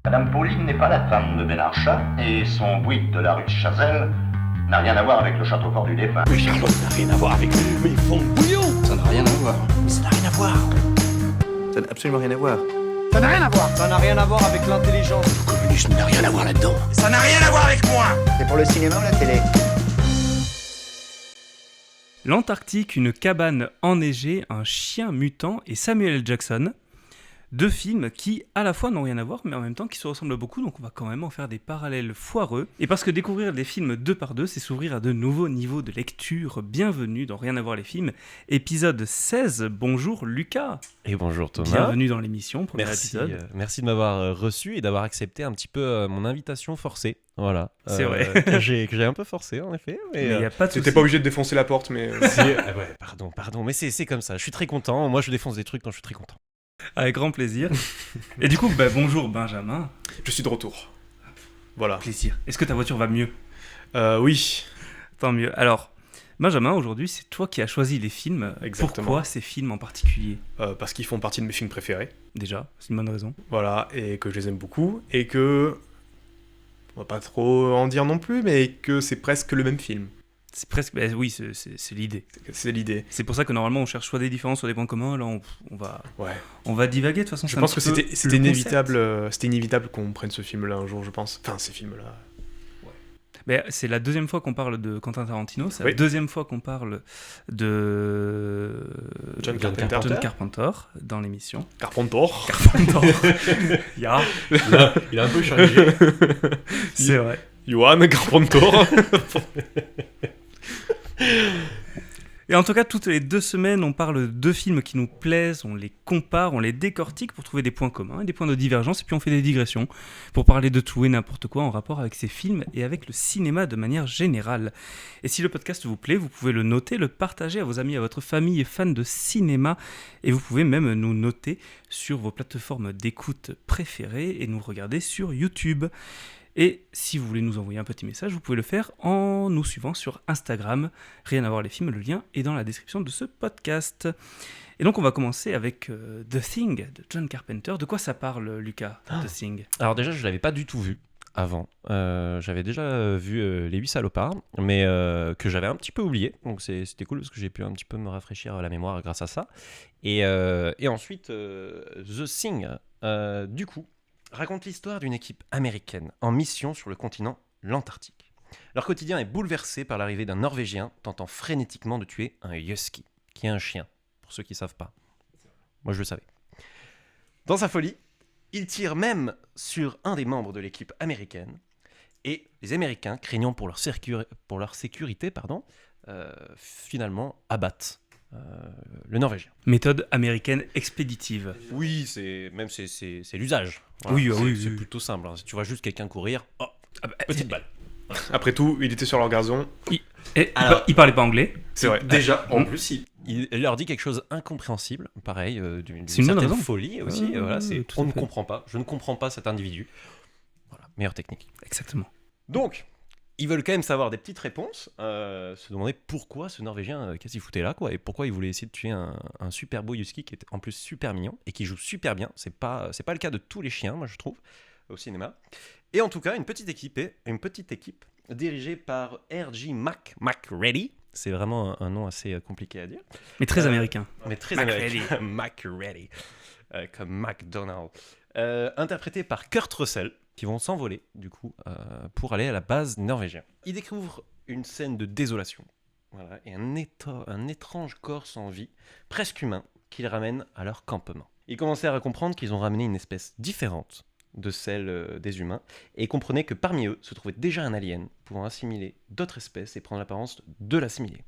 Madame Pauline n'est pas la femme de Ben Archat, et son bouygues de la rue de Chazelle n'a rien à voir avec le château fort du défunt. Mais Charlotte n'a rien à voir avec mes fonds de bouillon. Ça n'a rien à voir. Mais ça n'a rien à voir. Ça n'a absolument rien à voir. Ça n'a rien à voir. Ça n'a rien à voir avec l'intelligence. Le communisme n'a rien à voir là-dedans. Ça n'a rien à voir avec moi. C'est pour le cinéma ou la télé? L'Antarctique, une cabane enneigée, un chien mutant et Samuel L. Jackson. Deux films qui, à la fois, n'ont rien à voir, mais en même temps qui se ressemblent beaucoup, donc on va quand même en faire des parallèles foireux. Et parce que découvrir des films deux par deux, c'est s'ouvrir à de nouveaux niveaux de lecture. Bienvenue dans Rien à voir les films, épisode 16. Bonjour Lucas. Et bonjour Thomas. Bienvenue dans l'émission, premier Merci, épisode. merci de m'avoir reçu et d'avoir accepté un petit peu mon invitation forcée. Voilà. C'est vrai. que j'ai un peu forcé en effet. Mais il n'y a pas de T'étais souci. pas obligé de défoncer la porte, mais... Ouais, pardon, mais c'est comme ça. Je suis très content. Moi, je défonce des trucs quand je suis très content. Avec grand plaisir. Et du coup, bonjour Benjamin. Je suis de retour. Voilà. Plaisir. Est-ce que ta voiture va mieux ? Oui. Tant mieux. Alors, Benjamin, aujourd'hui, c'est toi qui as choisi les films. Exactement. Pourquoi ces films en particulier ? Parce qu'ils font partie de mes films préférés. Déjà, c'est une bonne raison. Voilà, et que je les aime beaucoup, et que... On va pas trop en dire non plus, mais que c'est presque le même film. C'est presque... oui, c'est l'idée. C'est l'idée. C'est pour ça que normalement, on cherche soit des différences, soit des points communs. Là, Ouais. on va divaguer, de toute façon. Je c'est pense un que petit peu c'était le inévitable, c'était inévitable qu'on prenne ce film-là un jour, je pense. Enfin, ces films-là. concept. C'est la deuxième fois qu'on parle de Quentin Tarantino. C'est la Oui. deuxième fois qu'on parle de John John Carpenter. Carpenter dans l'émission. Carpenter. Ya. Il a un peu changé. C'est vrai. Johan Carpenter. Et en tout cas, toutes les 2 semaines, on parle de 2 films qui nous plaisent, on les compare, on les décortique pour trouver des points communs et des points de divergence, et puis on fait des digressions pour parler de tout et n'importe quoi en rapport avec ces films et avec le cinéma de manière générale. Et si le podcast vous plaît, vous pouvez le noter, le partager à vos amis, à votre famille et fans de cinéma, et vous pouvez même nous noter sur vos plateformes d'écoute préférées et nous regarder sur YouTube. Et si vous voulez nous envoyer un petit message, vous pouvez le faire en nous suivant sur Instagram. Rien à voir les films, le lien est dans la description de ce podcast. Et donc on va commencer avec The Thing de John Carpenter. De quoi ça parle, Lucas, The Thing ? Alors déjà, je l'avais pas du tout vu avant. J'avais déjà vu Les 8 salopards, mais que j'avais un petit peu oublié. Donc c'était cool parce que j'ai pu un petit peu me rafraîchir la mémoire grâce à ça. Et ensuite, The Thing, du coup, raconte l'histoire d'une équipe américaine en mission sur le continent, l'Antarctique. Leur quotidien est bouleversé par l'arrivée d'un Norvégien tentant frénétiquement de tuer un husky, qui est un chien, pour ceux qui ne savent pas. Moi, je le savais. Dans sa folie, il tire même sur un des membres de l'équipe américaine, et les Américains, craignant pour leur sécurité, finalement abattent le Norvégien. Méthode américaine expéditive. Oui, c'est l'usage. Voilà, Oui, oui, c'est oui. plutôt simple. Si tu vois juste quelqu'un courir, petite balle. Après tout, il était sur leur gazon. Il parlait pas anglais. C'est vrai. Déjà, en plus, il leur dit quelque chose incompréhensible, pareil, d'une C'est une bonne certaine raison. folie aussi. Voilà, tout à on ne fait. comprend pas. Je ne comprends pas cet individu. Voilà, meilleure technique. Exactement. Donc, ils veulent quand même savoir des petites réponses, se demander pourquoi ce Norvégien, qu'est-ce qu'il foutait là, quoi, et pourquoi il voulait essayer de tuer un super beau husky qui était en plus super mignon et qui joue super bien. C'est pas le cas de tous les chiens, moi je trouve, au cinéma. Et en tout cas, une petite équipe dirigée par R.J. McReady. C'est vraiment un nom assez compliqué à dire. Mais très américain. Mais très McReady. américain. McReady. Comme McDonald's. Interprété par Kurt Russell, qui vont s'envoler, du coup, pour aller à la base norvégienne. Ils découvrent une scène de désolation. Voilà, et un étrange corps sans vie, presque humain, qu'ils ramènent à leur campement. Ils commencèrent à comprendre qu'ils ont ramené une espèce différente de celle des humains, et comprenaient que parmi eux se trouvait déjà un alien pouvant assimiler d'autres espèces et prendre l'apparence de l'assimiler.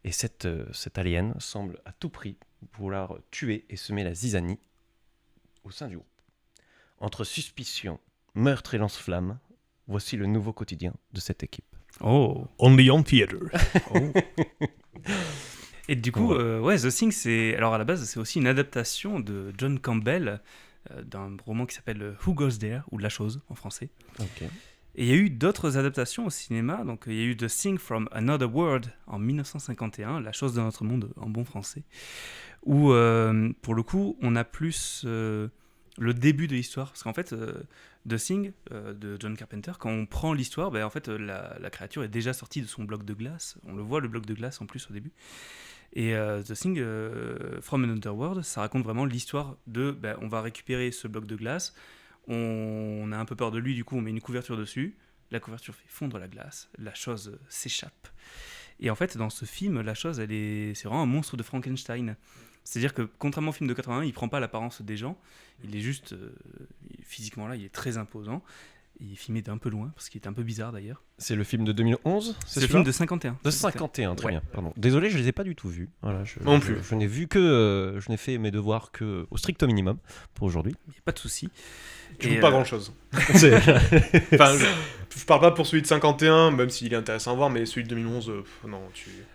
Et cet alien semble à tout prix vouloir tuer et semer la zizanie au sein du groupe. Entre suspicion, meurtre et lance-flamme, voici le nouveau quotidien de cette équipe. Oh. Only on theater. Et du coup, The Thing, c'est... Alors à la base, c'est aussi une adaptation de John Campbell, d'un roman qui s'appelle Who Goes There, ou La Chose en français. Ok. Et il y a eu d'autres adaptations au cinéma. Donc il y a eu The Thing from Another World en 1951, La Chose d'un autre monde en bon français, où pour le coup, on a plus le début de l'histoire. Parce qu'en fait, The Thing de John Carpenter, quand on prend l'histoire, en fait, la créature est déjà sortie de son bloc de glace. On le voit, le bloc de glace en plus au début. Et The Thing from an Underworld, ça raconte vraiment l'histoire de on va récupérer ce bloc de glace, on a un peu peur de lui, du coup on met une couverture dessus, la couverture fait fondre la glace, la chose s'échappe. Et en fait, dans ce film, la chose, c'est vraiment un monstre de Frankenstein. C'est-à-dire que, contrairement au film de 81, il prend pas l'apparence des gens, il est juste, physiquement là, il est très imposant. Il est filmé d'un peu loin, parce qu'il est un peu bizarre d'ailleurs. C'est le film de 2011 C'est le film de 51. De 51, très bien, pardon. Désolé, je les ai pas du tout vus. Voilà, Non plus. Je n'ai vu que... je n'ai fait mes devoirs que au strict minimum pour aujourd'hui. Il n'y a pas de souci. Tu joues pas grand-chose. C'est- Enfin, je parle pas pour celui de 51, même s'il est intéressant à voir, mais celui de 2011, non.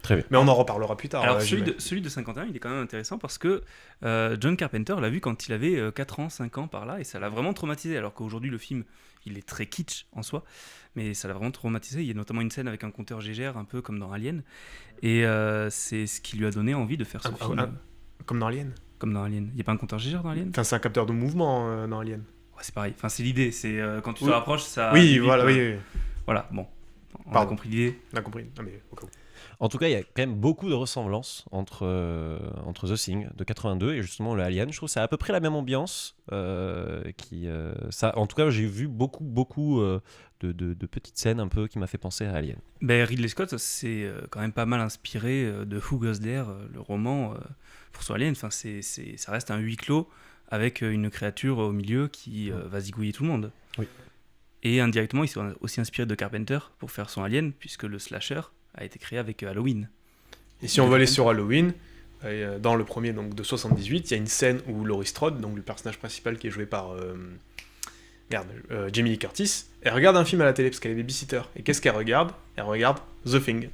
Très bien. Mais on en reparlera plus tard. Alors, j'imagine. celui de 51, il est quand même intéressant parce que John Carpenter l'a vu quand il avait 4 ans, 5 ans par là, et ça l'a vraiment traumatisé. Alors qu'aujourd'hui, le film, il est très kitsch en soi, mais ça l'a vraiment traumatisé. Il y a notamment une scène avec un compteur Gégère, un peu comme dans Alien, et c'est ce qui lui a donné envie de faire ce film. Comme dans Alien. Comme dans Alien. Il n'y a pas un compteur Gégère dans Alien ? Enfin, c'est un capteur de mouvement dans Alien. Ouais, c'est pareil. Enfin, c'est l'idée. C'est quand tu Oui. te rapproches, ça. Oui, limite, voilà, oui. Voilà, bon. On a Pardon. compris l'idée. On a compris. Non, mais au cas où. En tout cas, il y a quand même beaucoup de ressemblances entre The Thing de 82 et justement le Alien. Je trouve que c'est à peu près la même ambiance. Ça, en tout cas, j'ai vu beaucoup de petites scènes un peu qui m'a fait penser à Alien. Ridley Scott s'est quand même pas mal inspiré de Who Goes There, le roman, pour son Alien. Enfin, ça reste un huis clos avec une créature au milieu qui va zigouiller tout le monde. Oui. Et indirectement, il s'est aussi inspiré de Carpenter pour faire son Alien, puisque le slasher a été créé avec Halloween. Et si on va aller sur Halloween, dans le premier donc, de 78, il y a une scène où Laurie Strode, donc le personnage principal qui est joué par Jamie Lee Curtis, elle regarde un film à la télé parce qu'elle est babysitter. Et qu'est-ce qu'elle regarde ? Elle regarde The Thing,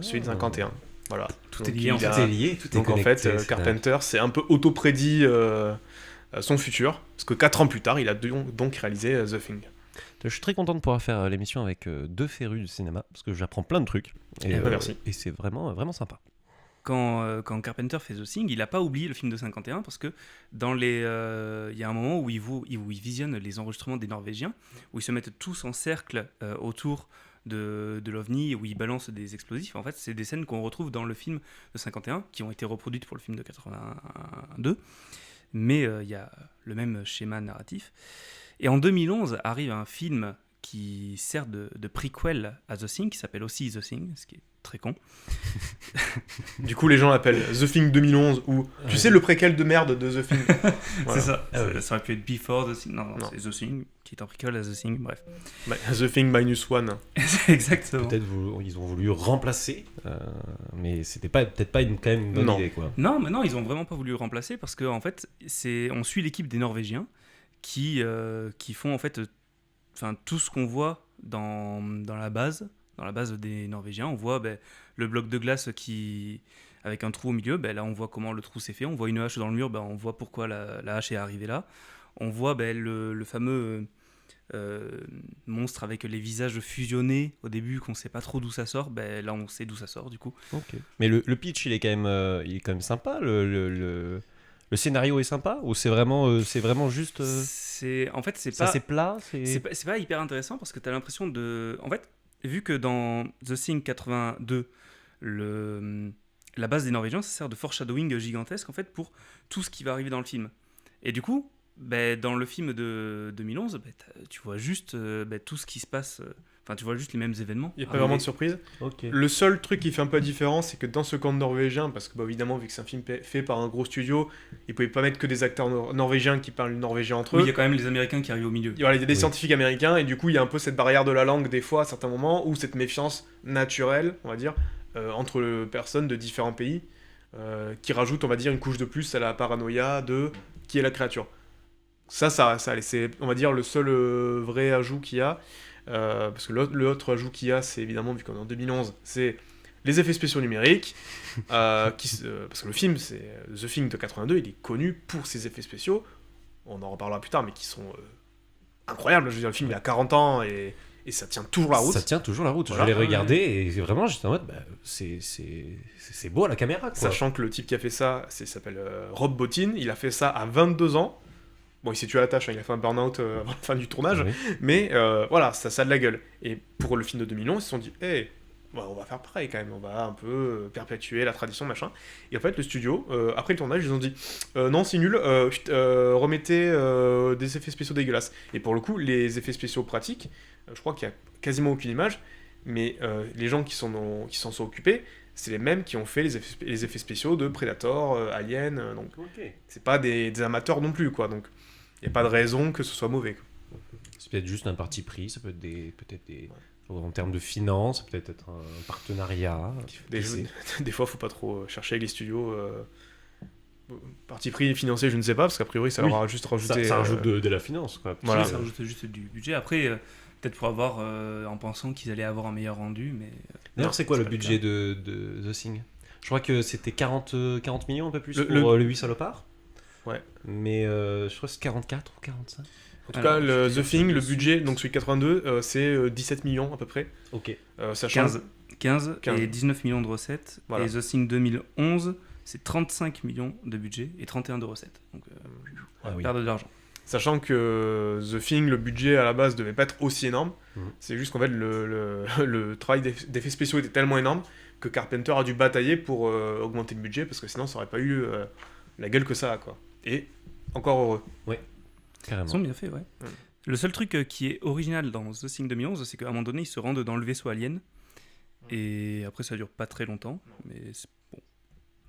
celui de 51. Voilà. Tout Donc, est lié, en il a- fait. lié, tout Donc en fait, Carpenter s'est un peu auto-prédit son futur, parce que 4 ans plus tard, il a donc réalisé The Thing. Je suis très content de pouvoir faire l'émission avec deux férus du cinéma, parce que j'apprends plein de trucs. Et, merci. Et c'est vraiment, vraiment sympa. Quand Carpenter fait The Thing, il n'a pas oublié le film de 51 parce que dans il y a un moment où il visionne les enregistrements des Norvégiens, où ils se mettent tous en cercle autour de l'OVNI, où ils balancent des explosifs. En fait, c'est des scènes qu'on retrouve dans le film de 51, qui ont été reproduites pour le film de 82, mais il y a le même schéma narratif. Et en 2011 arrive un film qui sert de prequel à The Thing, qui s'appelle aussi The Thing, ce qui est très con. Du coup, les gens l'appellent The Thing 2011 ou tu sais le préquel de merde de The Thing. Voilà. C'est ça. Ça aurait pu être Before The Thing. Non, c'est The Thing qui est un prequel à The Thing. Bref. The Thing -1. Exactement. Peut-être ils ont voulu remplacer, mais c'était peut-être pas quand même une bonne idée, quoi. Non, mais non, ils ont vraiment pas voulu le remplacer parce que en fait, on suit l'équipe des Norvégiens qui font en fait, tout ce qu'on voit dans la base des Norvégiens. On voit le bloc de glace avec un trou au milieu. Là, on voit comment le trou s'est fait. On voit une hache dans le mur. On voit pourquoi la hache est arrivée là. On voit le fameux monstre avec les visages fusionnés au début, qu'on sait pas trop d'où ça sort. Là, on sait d'où ça sort du coup. Okay. Mais le pitch, il est quand même sympa. Le scénario est sympa ou c'est vraiment juste. En fait, c'est ça, pas. C'est plat. C'est pas hyper intéressant parce que t'as l'impression de. En fait, vu que dans The Thing 82, la base des Norvégiens, ça sert de foreshadowing gigantesque en fait pour tout ce qui va arriver dans le film. Et du coup, dans le film de 2011, tu vois juste tout ce qui se passe. Tu vois juste les mêmes événements. Il n'y a pas vraiment de surprise. Okay. Le seul truc qui fait un peu la différence, c'est que dans ce camp norvégien, parce que évidemment, vu que c'est un film fait par un gros studio, ils ne pouvaient pas mettre que des acteurs norvégiens qui parlent norvégien entre eux. Oui, il y a quand même les Américains qui arrivent au milieu. Il y a des scientifiques américains, et du coup, il y a un peu cette barrière de la langue, des fois, à certains moments, ou cette méfiance naturelle, on va dire, entre personnes de différents pays, qui rajoute, on va dire, une couche de plus à la paranoïa de qui est la créature. Ça c'est, on va dire, le seul vrai ajout qu'il y a. Parce que l'autre ajout qu'il y a, c'est évidemment, vu qu'on est en 2011, c'est les effets spéciaux numériques. Parce que le film, c'est The Thing de 82, il est connu pour ses effets spéciaux. On en reparlera plus tard, mais qui sont incroyables. Je veux dire, le film, il a 40 ans et ça tient toujours la route. Ça tient toujours la route. Voilà. Je l'ai regardé et vraiment, j'étais en mode, c'est beau à la caméra, quoi. Sachant que le type qui a fait ça, s'appelle Rob Bottin. Il a fait ça à 22 ans. Bon, il s'est tué à la tâche, hein, il a fait un burn-out avant la fin du tournage, Oui. mais voilà, ça a de la gueule. Et pour le film de 2011, ils se sont dit, hey, on va faire pareil quand même, on va un peu perpétuer la tradition, machin. Et en fait, le studio, après le tournage, ils ont dit, non, c'est nul, remettez des effets spéciaux dégueulasses. Et pour le coup, les effets spéciaux pratiques, je crois qu'il y a quasiment aucune image, mais les gens qui s'en sont occupés, c'est les mêmes qui ont fait les effets spéciaux de Predator, Alien, donc c'est pas des amateurs non plus, quoi. Donc il n'y a pas de raison que ce soit mauvais, quoi. C'est peut-être juste un parti pris, ça peut être en termes de finances, ça peut être un partenariat. Des fois, faut pas trop chercher avec les studios. Parti pris financier, je ne sais pas, parce qu'a priori, ça leur a juste rajouté. Ça rajoute de la finance, quoi. Voilà. Ça rajoute juste du budget. Après, peut-être pour avoir, en pensant qu'ils allaient avoir un meilleur rendu, mais... D'ailleurs, Non, c'est quoi c'est le pas le budget de The Thing ? Je crois que c'était 40 millions, un peu plus, pour le 8 salopards. Ouais. Mais je crois que c'est 44 ou 45. En tout Alors, cas, The Thing, le dessus. budget, donc celui de 82, c'est 17 millions à peu près. Ok. Sachant 15 15. et 19 millions de recettes. Voilà. Et The Thing 2011, c'est 35 millions de budget et 31 de recettes. Donc, Ah oui. perdre de l'argent. Sachant que The Thing, le budget à la base devait pas être aussi énorme. Mhm. C'est juste qu'en fait, le travail d'effets spéciaux était tellement énorme que Carpenter a dû batailler pour augmenter le budget, parce que sinon ça aurait pas eu la gueule que ça a, quoi. Et encore heureux. Carrément. Ils sont bien faits, ouais. Le seul truc qui est original dans The Thing 2011, c'est qu'à un moment donné, ils se rendent dans le vaisseau alien. Et après, ça dure pas très longtemps, mais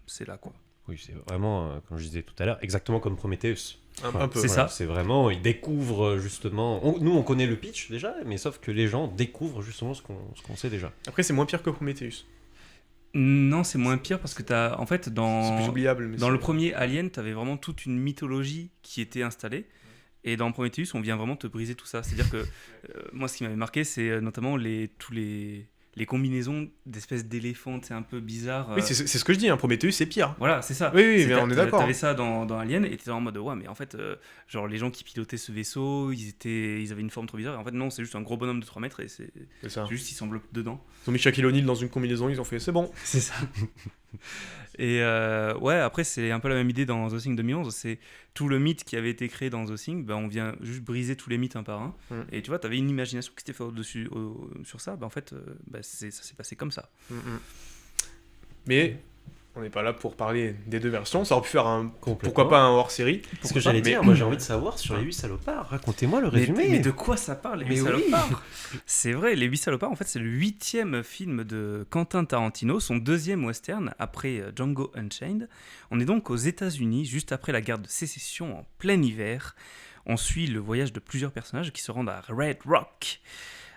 c'est là, quoi. Oui, c'est vraiment, comme je disais tout à l'heure, exactement comme Prometheus. Un peu. c'est voilà. ça. C'est vraiment, ils découvrent justement... Nous, on connaît le pitch déjà, mais sauf que les gens découvrent justement ce qu'on sait déjà. Après, c'est moins pire que Prometheus. Non, c'est moins pire parce que t'as, en fait, C'est plus dans oubliable. Mais le premier Alien, t'avais vraiment toute une mythologie qui était installée. Et dans Prometheus, on vient vraiment te briser tout ça. C'est-à-dire que moi, ce qui m'avait marqué, c'est notamment tous les combinaisons d'espèces d'éléphants, c'est un peu bizarre. Oui, c'est ce que je dis, hein, Prometheus, c'est pire. Voilà, c'est ça. Oui, C'est mais on est t'avais- d'accord. T'avais ça dans Alien et t'étais en mode ouais, mais en fait, genre les gens qui pilotaient ce vaisseau, ils avaient une forme trop bizarre. Et en fait, non, c'est juste un gros bonhomme de 3 mètres et c'est C'est ça. juste, ils s'enveloppent dedans. Ils ont mis Shaquille O'Neal dans une combinaison, ils ont fait, c'est bon. C'est ça. Et ouais, après, c'est un peu la même idée dans The Thing 2011. C'est tout le mythe qui avait été créé dans The Thing, on vient juste briser tous les mythes un par un. Et tu vois, t'avais une imagination qui s'était faite sur ça. En fait, ça s'est passé comme ça. Mais on n'est pas là pour parler des deux versions. Ça aurait pu faire Complètement. pourquoi pas un hors-série. Ce que j'allais mais- dire, moi j'ai envie de savoir sur les 8 salopards. Racontez-moi le résumé. Mais de quoi ça parle, les Mais 8 oui. salopards? C'est vrai, les 8 salopards, en fait, c'est le 8e film de Quentin Tarantino, son 2e western après Django Unchained. On est donc aux États-Unis, juste après la guerre de sécession, en plein hiver. On suit le voyage de plusieurs personnages qui se rendent à Red Rock,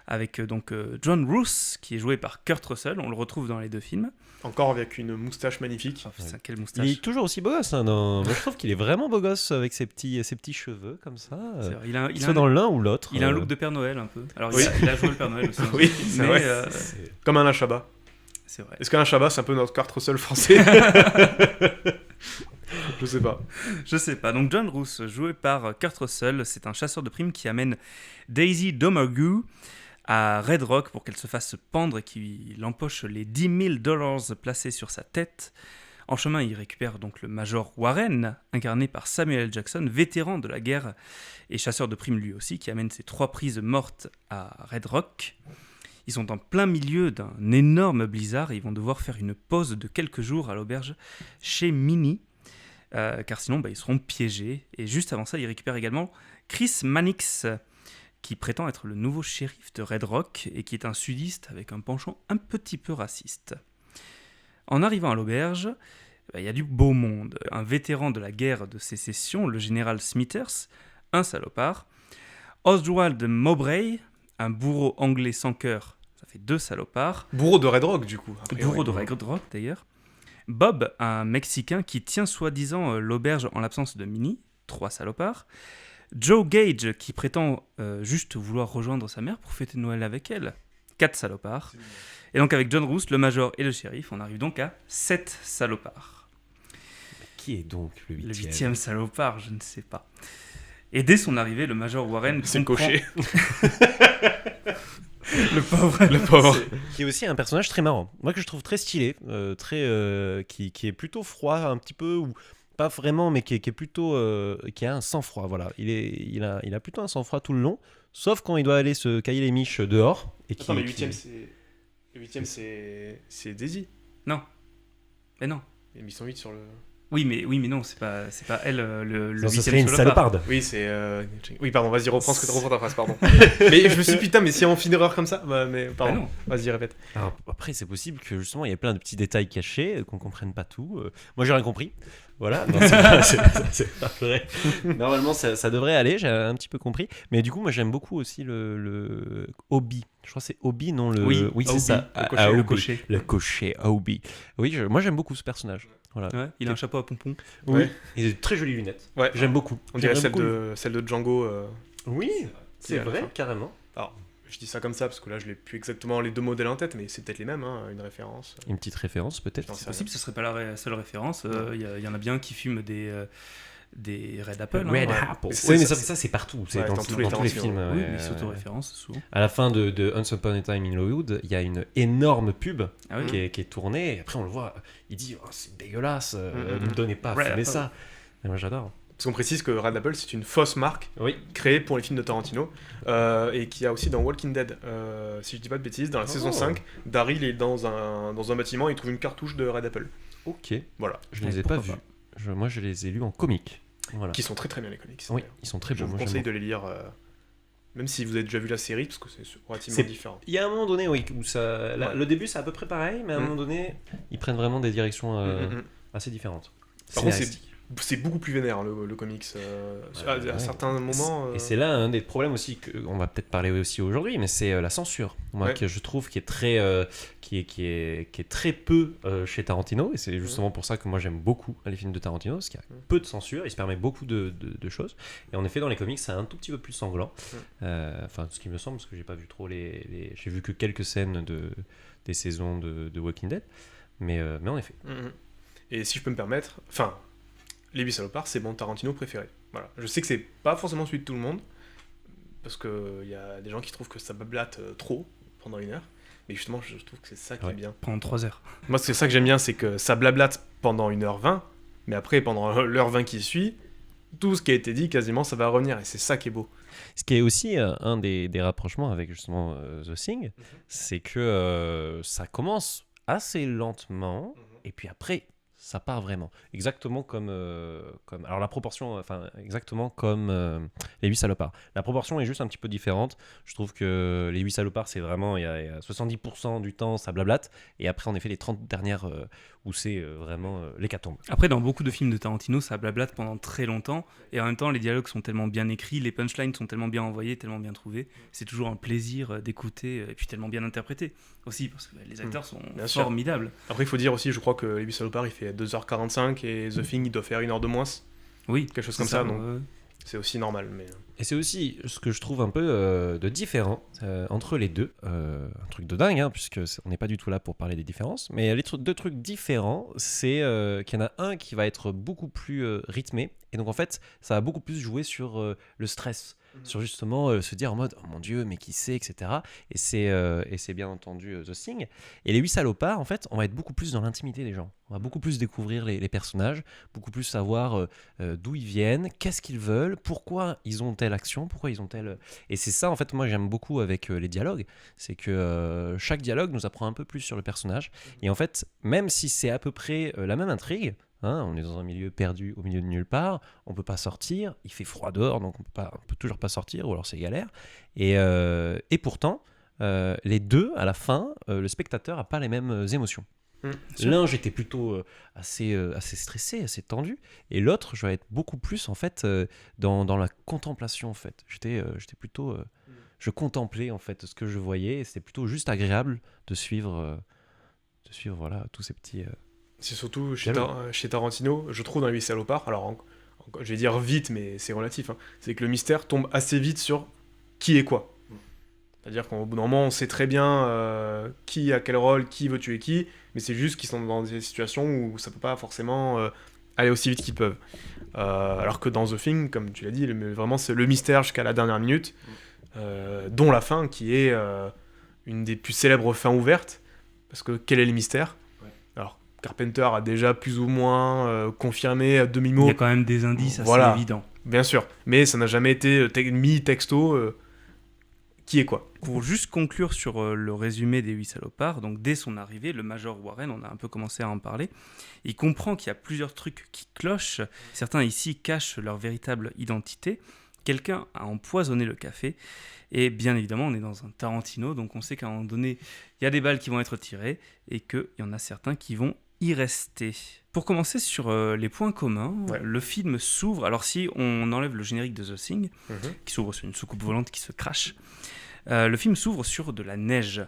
avec donc John Roos, qui est joué par Kurt Russell. On le retrouve dans les deux films. Encore avec une moustache magnifique. Oh, putain, quelle Il moustache. est toujours aussi beau gosse. Hein, moi, je trouve qu'il est vraiment beau gosse avec ses petits cheveux comme ça. C'est vrai, il a Qu'il soit dans l'un ou l'autre. il a un look de Père Noël un peu. Alors Oui. il a joué le Père Noël aussi. Oui, c'est mais vrai. Comme Alain Chabat. c'est vrai. Est-ce qu'Alain Chabat, c'est un peu notre Kurt Russell français? Je sais pas. Je sais pas. Donc John Roos, joué par Kurt Russell, c'est un chasseur de primes qui amène Daisy Domergue à Red Rock pour qu'elle se fasse pendre et qu'il empoche les $10,000 placés sur sa tête. En chemin, il récupère donc le Major Warren, incarné par Samuel L. Jackson, vétéran de la guerre et chasseur de primes lui aussi, qui amène ses 3 prises mortes à Red Rock. Ils sont en plein milieu d'un énorme blizzard et ils vont devoir faire une pause de quelques jours à l'auberge chez Minnie. Car sinon ils seront piégés. Et juste avant ça, ils récupèrent également Chris Mannix, qui prétend être le nouveau shérif de Red Rock et qui est un sudiste avec un penchant un petit peu raciste. En arrivant à l'auberge, il y a du beau monde. Un vétéran de la guerre de sécession, le général Smithers, un salopard. Oswald Mowbray, un bourreau anglais sans cœur, ça fait 2 salopards. Bourreau de Red Rock, du coup. a priori. Bourreau de Red Rock d'ailleurs. Bob, un Mexicain qui tient soi-disant l'auberge en l'absence de Minnie, 3 salopards. Joe Gage, qui prétend juste vouloir rejoindre sa mère pour fêter Noël avec elle, 4 salopards. Et donc avec John Roos, le major et le shérif, on arrive donc à 7 salopards. Qui est donc le 8e? Le 8e salopard, je ne sais pas. Et dès son arrivée, le major Warren C'est le comprend- cocher. Le pauvre. Le pauvre. Qui est aussi un personnage très marrant. Moi que je trouve très stylé, qui est plutôt froid, un petit peu, ou pas vraiment, mais qui est plutôt, qui a un sang-froid. Voilà, il a plutôt un sang-froid tout le long, sauf quand il doit aller se cailler les miches dehors. Et Attends, mais le 8ème, c'est Daisy. Non. Mais non. Ils sont 8 sur le. Oui, mais non, c'est pas elle le Non, ce 8ème serait une salopard. saloparde. Oui, c'est. Oui, pardon, vas-y, reprends ta phrase, pardon. Mais je me suis dit, putain, mais si on fait une erreur comme ça. Bah, mais pardon. non. Vas-y, répète. Alors, après, c'est possible que justement, il y ait plein de petits détails cachés, qu'on comprenne pas tout. Moi, j'ai rien compris. Voilà, non, c'est pas vrai. Normalement, ça devrait aller, j'ai un petit peu compris. Mais du coup, moi, j'aime beaucoup aussi le Obi. Je crois que c'est Obi, non le. Oui, c'est Obi, ça. le cocher. Le cocher, Obi. Oui, moi, j'aime beaucoup ce personnage. Voilà. Ouais, il a un chapeau à pompons. Oui. Ouais. Et de très jolies lunettes. Ouais. J'aime beaucoup. On dirait J'aime beaucoup. celle de Django. Oui, c'est à la vrai, fin. carrément. Alors, je dis ça comme ça parce que là, je l'ai plus exactement les deux modèles en tête, mais c'est peut-être les mêmes, hein, une référence. Une petite référence, peut-être. J'en C'est sais possible, ce serait pas la seule référence. Il y en a bien qui fument des Red Apple. Red hein, ouais. Apple. Mais Oui, mais ça, ça, c'est partout. C'est Ouais, dans dans tous tous les les Tarantino. films. Oui, ouais, mais ils ouais. s'auto-référencent souvent. À la fin de Once Upon a Time in Hollywood, il y a une énorme pub Ah oui. qui est tournée. Et après, on le voit. Il dit oh, c'est dégueulasse, ne me donnez pas à Red fumer Apple. ça. Et moi, j'adore. Parce qu'on précise que Red Apple, c'est une fausse marque Oui. créée pour les films de Tarantino et qui a aussi dans Walking Dead, si je dis pas de bêtises, dans la saison 5, Daryl est dans un bâtiment et il trouve une cartouche de Red Apple. Ok. Voilà. Je ne les ai pas Pourquoi vus. Moi, je les ai lus en comics. Voilà. Qui sont très très bien les comics. Oui, d'ailleurs. ils sont très Je bons. vous Moi, conseille j'aime de les lire, même si vous avez déjà vu la série, parce que c'est relativement C'est- différent. beaucoup. Il y a un moment donné, oui, où Ouais. le début, c'est à peu près pareil, mais à un moment donné, ils prennent vraiment des directions assez différentes. Par contre, Scénaristiques. c'est beaucoup plus vénère, hein, le comics. À certains moments. Et c'est là un des problèmes aussi qu'on va peut-être parler aussi aujourd'hui, mais c'est la censure. Moi, Ouais. que je trouve qui est très, qui est très peu chez Tarantino, et c'est justement pour ça que moi j'aime beaucoup les films de Tarantino, parce qu'il y a peu de censure, il se permet beaucoup de choses. Et en effet, dans les comics, c'est un tout petit peu plus sanglant. Enfin, ce qui me semble, parce que j'ai pas vu trop j'ai vu que quelques scènes des saisons de Walking Dead, mais en effet. Et si je peux me permettre, enfin, Les 8 salopards, c'est mon Tarantino préféré. Voilà. Je sais que c'est pas forcément celui de tout le monde, parce qu'il y a des gens qui trouvent que ça bablate trop pendant 1 heure, mais justement, je trouve que c'est ça qui est bien. Pendant 3 heures. Moi, c'est ça que j'aime bien, c'est que ça blablate pendant 1h20, mais après, pendant l'heure 20 qui suit, tout ce qui a été dit, quasiment, ça va revenir, et c'est ça qui est beau. Ce qui est aussi un des rapprochements avec justement The Thing, c'est que ça commence assez lentement, et puis après, ça part vraiment. Exactement comme alors la proportion, enfin, exactement comme les 8 salopards. La proportion est juste un petit peu différente. Je trouve que les 8 salopards, c'est vraiment, il y a 70% du temps, ça blablate, et après, en effet, les 30 dernières où c'est vraiment l'hécatombe. Après, dans beaucoup de films de Tarantino, ça blablate pendant très longtemps, et en même temps, les dialogues sont tellement bien écrits, les punchlines sont tellement bien envoyés, tellement bien trouvés. C'est toujours un plaisir d'écouter, et puis tellement bien interprété aussi, parce que les acteurs sont Bien sûr. formidables. Après, il faut dire aussi, je crois que Les 8 salopards, il fait 2h45, et The Thing, il doit faire 1 heure de moins. Oui, Quelque chose c'est comme ça, ouais. donc c'est aussi normal. Mais... Et c'est aussi ce que je trouve un peu de différent entre les deux. Un truc de dingue, hein, puisque on n'est pas du tout là pour parler des différences. Mais les deux trucs différents, c'est qu'il y en a un qui va être beaucoup plus rythmé. Et donc en fait, ça va beaucoup plus jouer sur le stress. Sur justement se dire en mode oh mon dieu mais qui c'est, etc. Et c'est bien entendu The Thing. Et les 8 salopards, en fait, on va être beaucoup plus dans l'intimité des gens. On va beaucoup plus découvrir les personnages, beaucoup plus savoir d'où ils viennent, qu'est-ce qu'ils veulent, pourquoi ils ont telle action, pourquoi ils ont telle... Et c'est ça en fait moi j'aime beaucoup avec les dialogues, c'est que chaque dialogue nous apprend un peu plus sur le personnage. Et en fait, même si c'est à peu près la même intrigue, hein, on est dans un milieu perdu au milieu de nulle part, on peut pas sortir, il fait froid dehors, donc on peut toujours pas sortir, ou alors c'est galère. Et pourtant, les deux, à la fin, le spectateur a pas les mêmes émotions. L'un, j'étais plutôt assez stressé, assez tendu, et l'autre, je vais être beaucoup plus en fait dans la contemplation en fait. J'étais plutôt, je contemplais en fait ce que je voyais, et c'était plutôt juste agréable de suivre voilà tous ces petits. C'est surtout chez Tarantino, je trouve dans Les 8 salopards, alors je vais dire vite, mais c'est relatif, hein, c'est que le mystère tombe assez vite sur qui est quoi. C'est-à-dire qu'au bout d'un moment, on sait très bien qui a quel rôle, qui veut tuer qui, mais c'est juste qu'ils sont dans des situations où ça peut pas forcément aller aussi vite qu'ils peuvent. Alors que dans The Thing, comme tu l'as dit, vraiment c'est le mystère jusqu'à la dernière minute, dont la fin qui est une des plus célèbres fins ouvertes, parce que quel est le mystère ? Alors, Carpenter a déjà plus ou moins confirmé à demi-mot. Il y a quand même des indices assez Voilà. évidents. Bien sûr, mais ça n'a jamais été mis texto qui est quoi. Pour juste conclure sur le résumé des 8 salopards, donc dès son arrivée, le Major Warren, on a un peu commencé à en parler, il comprend qu'il y a plusieurs trucs qui clochent. Certains ici cachent leur véritable identité. Quelqu'un a empoisonné le café. Et bien évidemment, on est dans un Tarantino, donc on sait qu'à un moment donné, il y a des balles qui vont être tirées et qu'il y en a certains qui vont y rester. Pour commencer sur les points communs, le film s'ouvre, alors si on enlève le générique de The Thing, qui s'ouvre sur une soucoupe volante qui se crache, le film s'ouvre sur de la neige.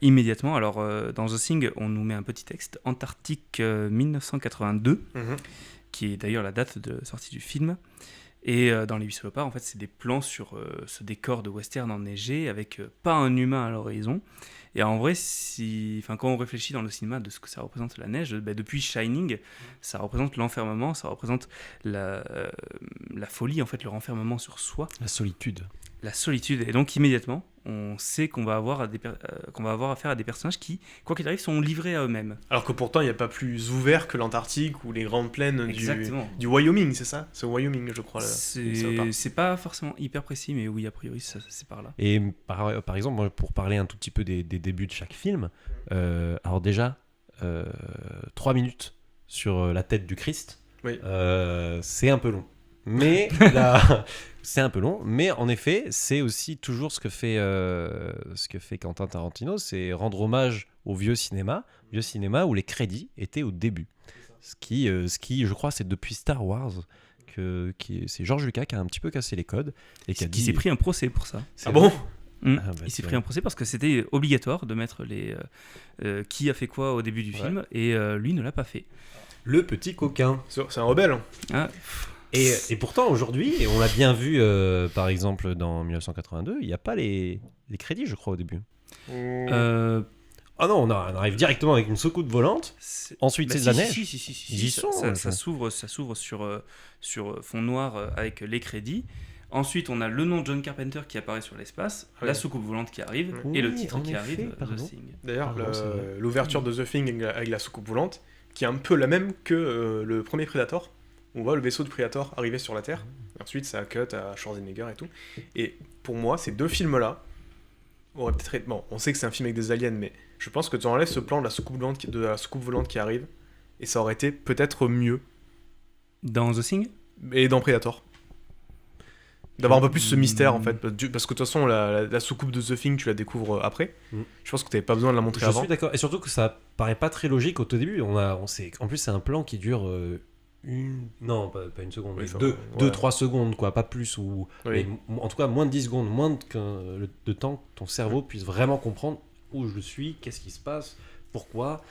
Immédiatement, alors dans The Thing, on nous met un petit texte, Antarctique 1982, qui est d'ailleurs la date de sortie du film. Et dans les 8 salopards, en fait, c'est des plans sur ce décor de western enneigé avec pas un humain à l'horizon. Et en vrai, quand on réfléchit dans le cinéma de ce que ça représente la neige, depuis Shining, ça représente l'enfermement, ça représente la folie, en fait, le renfermement sur soi. La solitude. La solitude. Et donc, immédiatement, on sait qu'on va avoir affaire à des personnages qui, quoi qu'il arrive, sont livrés à eux-mêmes. Alors que pourtant, il n'y a pas plus ouvert que l'Antarctique ou les grandes plaines du Wyoming, c'est ça ? C'est au Wyoming, je crois. C'est pas forcément hyper précis, mais oui, a priori, c'est par là. Et par exemple, moi, pour parler un tout petit peu des débuts de chaque film, alors déjà, 3 minutes sur la tête du Christ, c'est un peu long. Mais c'est un peu long, mais en effet, c'est aussi toujours ce que fait Quentin Tarantino, c'est rendre hommage au vieux cinéma où les crédits étaient au début. Ce qui, je crois, c'est depuis Star Wars c'est George Lucas qui a un petit peu cassé les codes et qui s'est pris un procès pour ça. Ah bon ? Il s'est pris un procès parce que c'était obligatoire de mettre qui a fait quoi au début du film, et lui ne l'a pas fait. Le petit coquin. C'est un rebelle. Ah. Et pourtant, aujourd'hui, on l'a bien vu, par exemple, dans 1982, il n'y a pas les crédits, je crois, au début. Ah non, on arrive directement avec une soucoupe volante. Ensuite, c'est de la neige. Ils y sont. Ça s'ouvre sur fond noir avec les crédits. Ensuite, on a le nom de John Carpenter qui apparaît sur l'espace, la soucoupe volante qui arrive, et le titre qui arrive, The Thing. D'ailleurs, l'ouverture de The Thing avec la soucoupe volante, qui est un peu la même que le premier Predator. On voit le vaisseau de Predator arriver sur la Terre. Ensuite, ça cut à Schwarzenegger et tout. Et pour moi, ces deux films-là auraient peut-être été... Bon, on sait que c'est un film avec des aliens, mais je pense que tu enlèves ce plan de la soucoupe volante qui arrive, et ça aurait été peut-être mieux. Dans The Thing ? Et dans Predator. D'avoir un peu plus ce mystère, en fait. Parce que de toute façon, la soucoupe de The Thing, tu la découvres après. Je pense que tu n'avais pas besoin de la montrer avant. Je suis d'accord. Et surtout que ça paraît pas très logique au tout début. En plus, c'est un plan qui dure... Non, pas une seconde, 2-3 secondes, quoi, pas plus, mais en tout cas moins de 10 secondes, moins de temps que ton cerveau puisse vraiment comprendre où je suis, qu'est-ce qui se passe, pourquoi,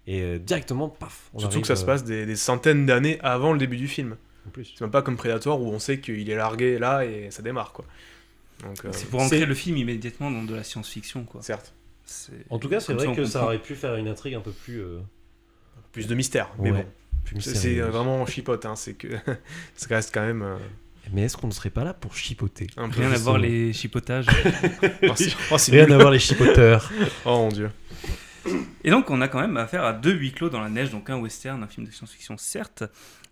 et directement, paf. Surtout que ça se passe des centaines d'années avant le début du film. En plus. C'est même pas comme Predator où on sait qu'il est largué là et ça démarre, quoi. Donc, c'est pour ancrer le film immédiatement dans de la science-fiction, quoi. Certes. En tout cas, c'est vrai que ça aurait pu faire une intrigue un peu plus... Plus de mystère, mais bon. C'est vraiment chipote, hein, c'est que ça reste quand même... Mais est-ce qu'on ne serait pas là pour chipoter ? Rien à voir les chipotages. Rien à voir les chipoteurs. Oh mon Dieu. Et donc on a quand même affaire à 2 huis clos dans la neige, donc un western, un film de science-fiction certes.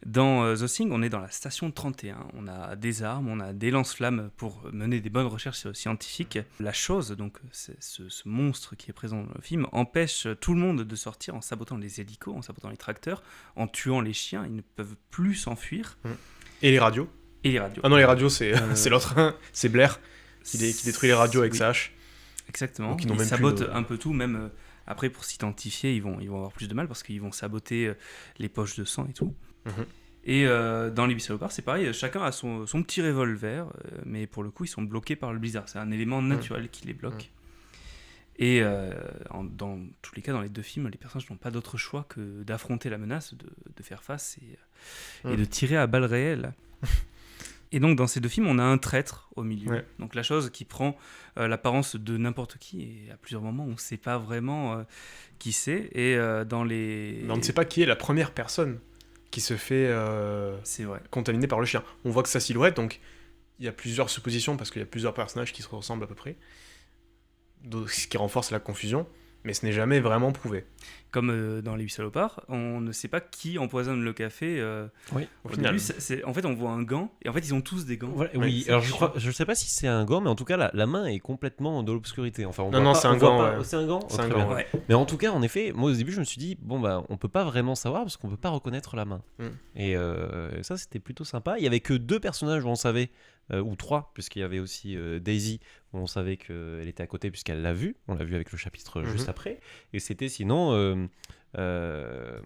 Dans The Thing, on est dans la station 31, on a des armes, on a des lance-flammes pour mener des bonnes recherches scientifiques. La chose, donc ce monstre qui est présent dans le film, empêche tout le monde de sortir en sabotant les hélicos, en sabotant les tracteurs, en tuant les chiens, ils ne peuvent plus s'enfuir. Et les radios ? Ah non, les radios, c'est l'autre, c'est Blair qui détruit les radios avec sa hache. Exactement, ils sabotent un peu tout, même... Après, pour s'identifier, ils vont avoir plus de mal parce qu'ils vont saboter les poches de sang et tout. Et dans les 8 salopards, c'est pareil, chacun a son petit revolver, mais pour le coup, ils sont bloqués par le blizzard. C'est un élément naturel qui les bloque. Et dans tous les cas, dans les 2 films, les personnages n'ont pas d'autre choix que d'affronter la menace, de faire face et de tirer à balles réelles. Et donc dans ces 2 films, on a un traître au milieu. Donc la chose qui prend l'apparence de n'importe qui, et à plusieurs moments, on ne sait pas vraiment qui c'est. Et dans les... Mais on ne sait pas qui est la première personne qui se fait contaminer par le chien. On voit que sa silhouette, donc il y a plusieurs suppositions, parce qu'il y a plusieurs personnages qui se ressemblent à peu près, ce qui renforce la confusion. mais ce n'est jamais vraiment prouvé. Comme dans Les 8 salopards, on ne sait pas qui empoisonne le café. Oui, Au final. début, en fait, on voit un gant, et en fait, ils ont tous des gants. Voilà, Ouais, oui, c'est alors chiant. je sais pas si c'est un gant, mais en tout cas la main est complètement dans l'obscurité. Enfin, on Non, voit non, pas- c'est un on voit gant, pas- ouais. C'est un gant. C'est Oh, un très gant, bien. Ouais. Mais en tout cas, en effet, moi au début, je me suis dit bon bah on peut pas vraiment savoir parce qu'on peut pas reconnaître la main. Et ça, c'était plutôt sympa. Il y avait que 2 personnages où on savait, ou 3, puisqu'il y avait aussi Daisy où on savait qu'elle était à côté puisqu'elle l'a vu. On l'a vu avec le chapitre juste après. Et c'était sinon.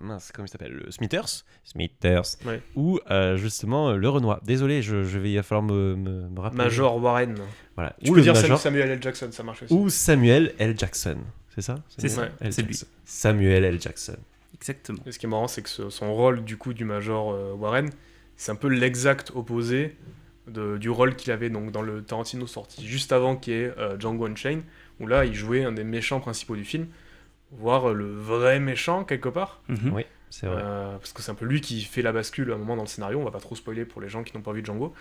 Mince, comment il s'appelle, le Smithers, Ouais. ou justement le Renoir. Désolé, il va falloir me rappeler. Major Warren. Voilà. Tu Ou peux le dire Major, Samuel L. Jackson, ça marche aussi. ou Samuel L. Jackson. C'est ça C'est ça, Samuel L. c'est lui. Jackson. Samuel L. Jackson. Exactement. Et ce qui est marrant, c'est que son rôle du coup du Major Warren, c'est un peu l'exact opposé du rôle qu'il avait donc dans le Tarantino sorti juste avant, qui est Django Unchained, où là il jouait un des méchants principaux du film, voire le vrai méchant quelque part. Mhm. Oui, c'est vrai. Parce que c'est un peu lui qui fait la bascule à un moment dans le scénario. On va pas trop spoiler pour les gens qui n'ont pas vu Django,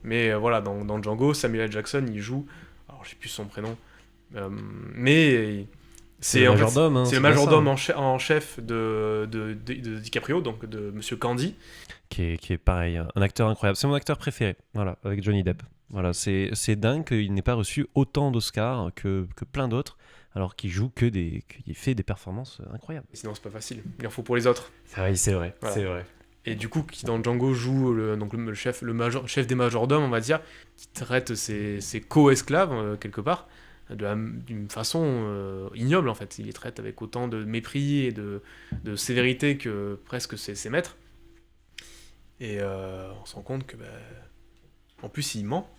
mais voilà, dans Django, Samuel L. Jackson il joue, alors je sais plus son prénom, mais C'est le en fait, majordome. Hein, c'est le bien ça, majordome hein. en chef de DiCaprio, donc de Monsieur Candy. Qui est pareil, un acteur incroyable. C'est mon acteur préféré, voilà, avec Johnny Depp. Voilà, c'est dingue qu'il n'ait pas reçu autant d'Oscars que plein d'autres, alors qu'il fait des performances incroyables. Sinon c'est pas facile, il en faut pour les autres. C'est vrai, Voilà. c'est vrai. Et du coup, qui dans Django joue le chef des majordomes, on va dire, qui traite ses co-esclaves quelque part d'une façon ignoble en fait. Il les traite avec autant de mépris et de sévérité que presque ses maîtres. Et on se rend compte que en plus il ment,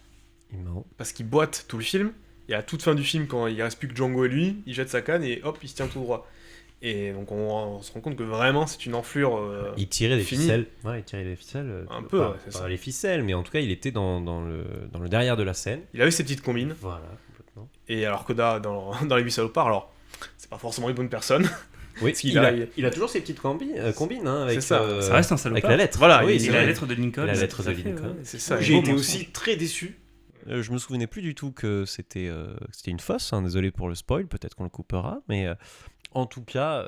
Il ment. parce qu'il boite tout le film. Et à toute fin du film, quand il reste plus que Django et lui, il jette sa canne et hop, il se tient tout droit. Et donc on se rend compte que vraiment c'est une enflure. Il tirait des fini. ficelles. Ouais, il tirait des ficelles. Un peu, pas, ouais, c'est pas ça. les ficelles, mais en tout cas, il était dans le derrière de la scène. Il avait ses petites combines. Voilà, complètement. Et alors que dans les 8 salopards, alors c'est pas forcément une bonne personne. Oui, Parce qu'il il a toujours ses petites combines hein, avec, C'est ça. Ça reste un avec salopard. la lettre. Voilà, oui, il- c'est Et la vrai. lettre de Lincoln. La lettre tout à de fait, Lincoln. ouais. C'est ça. J'ai Beau été mensonge. aussi très déçu. Je me souvenais plus du tout que c'était une fausse. Hein, désolé pour le spoil, peut-être qu'on le coupera, mais en tout cas,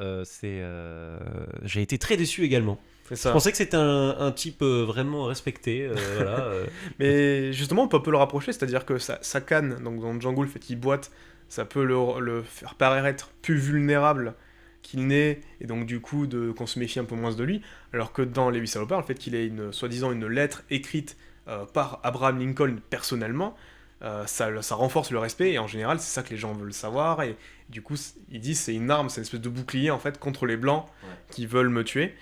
j'ai été très déçu également. C'est Je ça. pensais que c'était un type vraiment respecté. Voilà, Mais justement, on peut un peu le rapprocher, c'est-à-dire que sa canne, donc dans Django, le fait qu'il boite, ça peut le faire paraître plus vulnérable qu'il n'est, et donc du coup qu'on se méfie un peu moins de lui, alors que dans Les 8 salopards, le fait qu'il ait soi-disant une lettre écrite par Abraham Lincoln personnellement, ça renforce le respect, et en général c'est ça que les gens veulent savoir, et du coup ils disent c'est une arme, c'est une espèce de bouclier en fait contre les blancs qui veulent me tuer.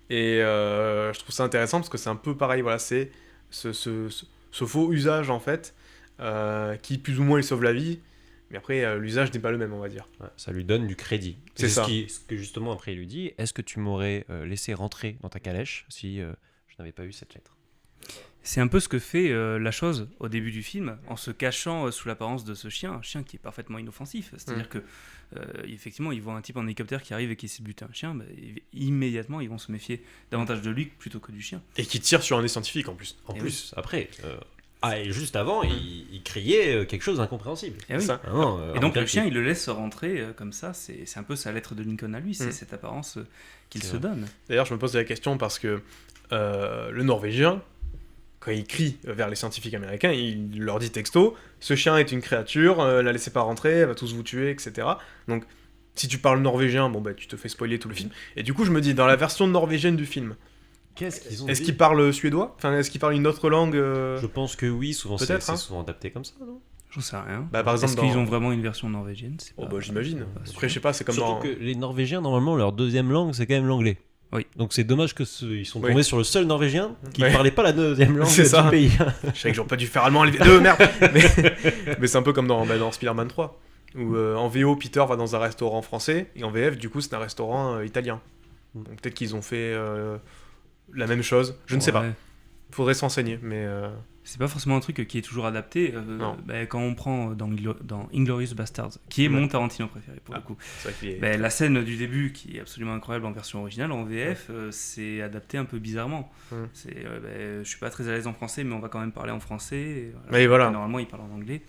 Et je trouve ça intéressant parce que c'est un peu pareil, voilà, c'est ce faux usage en fait qui plus ou moins lui sauve la vie, mais après l'usage n'est pas le même, on va dire. ouais, ça lui donne du crédit. C'est ça. Ce que justement après il lui dit, est-ce que tu m'aurais laissé rentrer dans ta calèche si je n'avais pas eu cette lettre? C'est un peu ce que fait la chose au début du film, en se cachant sous l'apparence de ce chien, un chien qui est parfaitement inoffensif. C'est-à-dire que, effectivement, ils voient un type en hélicoptère qui arrive et qui essaie de buter un chien, immédiatement ils vont se méfier davantage de lui plutôt que du chien. Et qui tire sur un des scientifiques en plus. En Et plus, après, et juste avant, il criait quelque chose d'incompréhensible. Et, oui. Ça. Vraiment, Et donc en le chien, il le laisse rentrer comme ça, c'est un peu sa lettre de Lincoln à lui, c'est Mm. cette apparence qu'il C'est se vrai. donne. D'ailleurs, je me pose la question parce que le Norvégien, quand il crie vers les scientifiques américains, il leur dit texto, ce chien est une créature, la laissez pas rentrer, elle va tous vous tuer, etc. Donc, si tu parles norvégien, bon bah tu te fais spoiler tout le film. Et du coup, je me dis, dans la version norvégienne du film, Qu'est-ce qu'ils ont est-ce dit qu'il parle suédois? Enfin, est-ce qu'il parle une autre langue Je pense que oui, souvent c'est Peut-être, hein. souvent adapté comme ça, non? J'en sais rien. Bah, par exemple, Est-ce qu'ils dans- ont vraiment une version norvégienne? C'est Oh pas- bah j'imagine. pas sûr. Après, je sais pas, c'est comme Surtout dans... que les Norvégiens, normalement, leur deuxième langue, c'est quand même l'anglais. Oui. Donc c'est dommage que ils sont Oui. tombés sur le seul Norvégien qui Ouais. parlait pas la deuxième langue C'est du ça. pays. Je savais que j'aurais pas dû faire allemand LV2, merde. Mais c'est un peu comme dans Spider-Man 3, où en VO, Peter va dans un restaurant français, et en VF, du coup, c'est un restaurant italien. Donc peut-être qu'ils ont fait la même chose, je ne sais pas. Ouais. Faudrait s'enseigner, mais... C'est pas forcément un truc qui est toujours adapté. Non. Quand on prend dans Inglourious Bastards, qui est Ouais. mon Tarantino préféré pour Ah. le coup, C'est vrai qu'il est... la scène du début qui est absolument incroyable en version originale, en VF, c'est adapté un peu bizarrement. Mm. Je suis pas très à l'aise en français, mais on va quand même parler en français. Mais voilà. Normalement, il parle en anglais.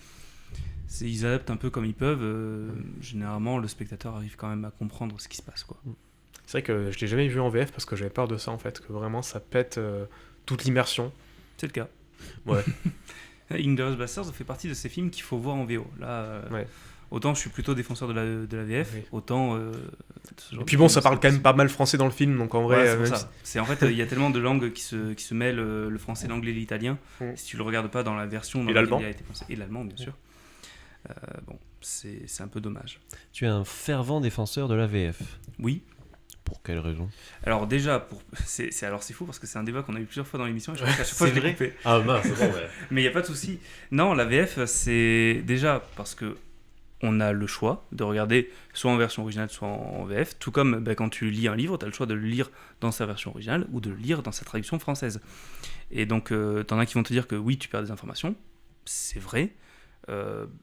ils adaptent un peu comme ils peuvent. Généralement, le spectateur arrive quand même à comprendre ce qui se passe, quoi. C'est vrai que je l'ai jamais vu en VF parce que j'avais peur de ça en fait, que vraiment ça pète toute l'immersion. C'est le cas. Ouais. Inglourious Basterds fait partie de ces films qu'il faut voir en VO. Là, Ouais. autant je suis plutôt défenseur de la VF, Oui. autant. Et puis bon, ça parle quand même pas mal français dans le film, donc en vrai. Voilà, c'est pour même ça. C'est en fait, il y a tellement de langues qui se mêlent, le français, l'anglais, l'italien. Si tu le regardes pas dans la version dans Et laquelle l'allemand. il a été pensé, et l'allemand bien sûr. Bon, c'est un peu dommage. Tu es un fervent défenseur de la VF. Oui. Pour quelle raison? Alors déjà, c'est fou parce que c'est un débat qu'on a eu plusieurs fois dans l'émission et je crois qu'à chaque fois je l'ai coupé. Ah mince, c'est bon, ouais. Mais il n'y a pas de souci. Non, la VF, c'est déjà parce que on a le choix de regarder soit en version originale, soit en VF. Tout comme quand tu lis un livre, tu as le choix de le lire dans sa version originale ou de le lire dans sa traduction française. Et donc, t'en as qui vont te dire que oui, tu perds des informations. C'est vrai.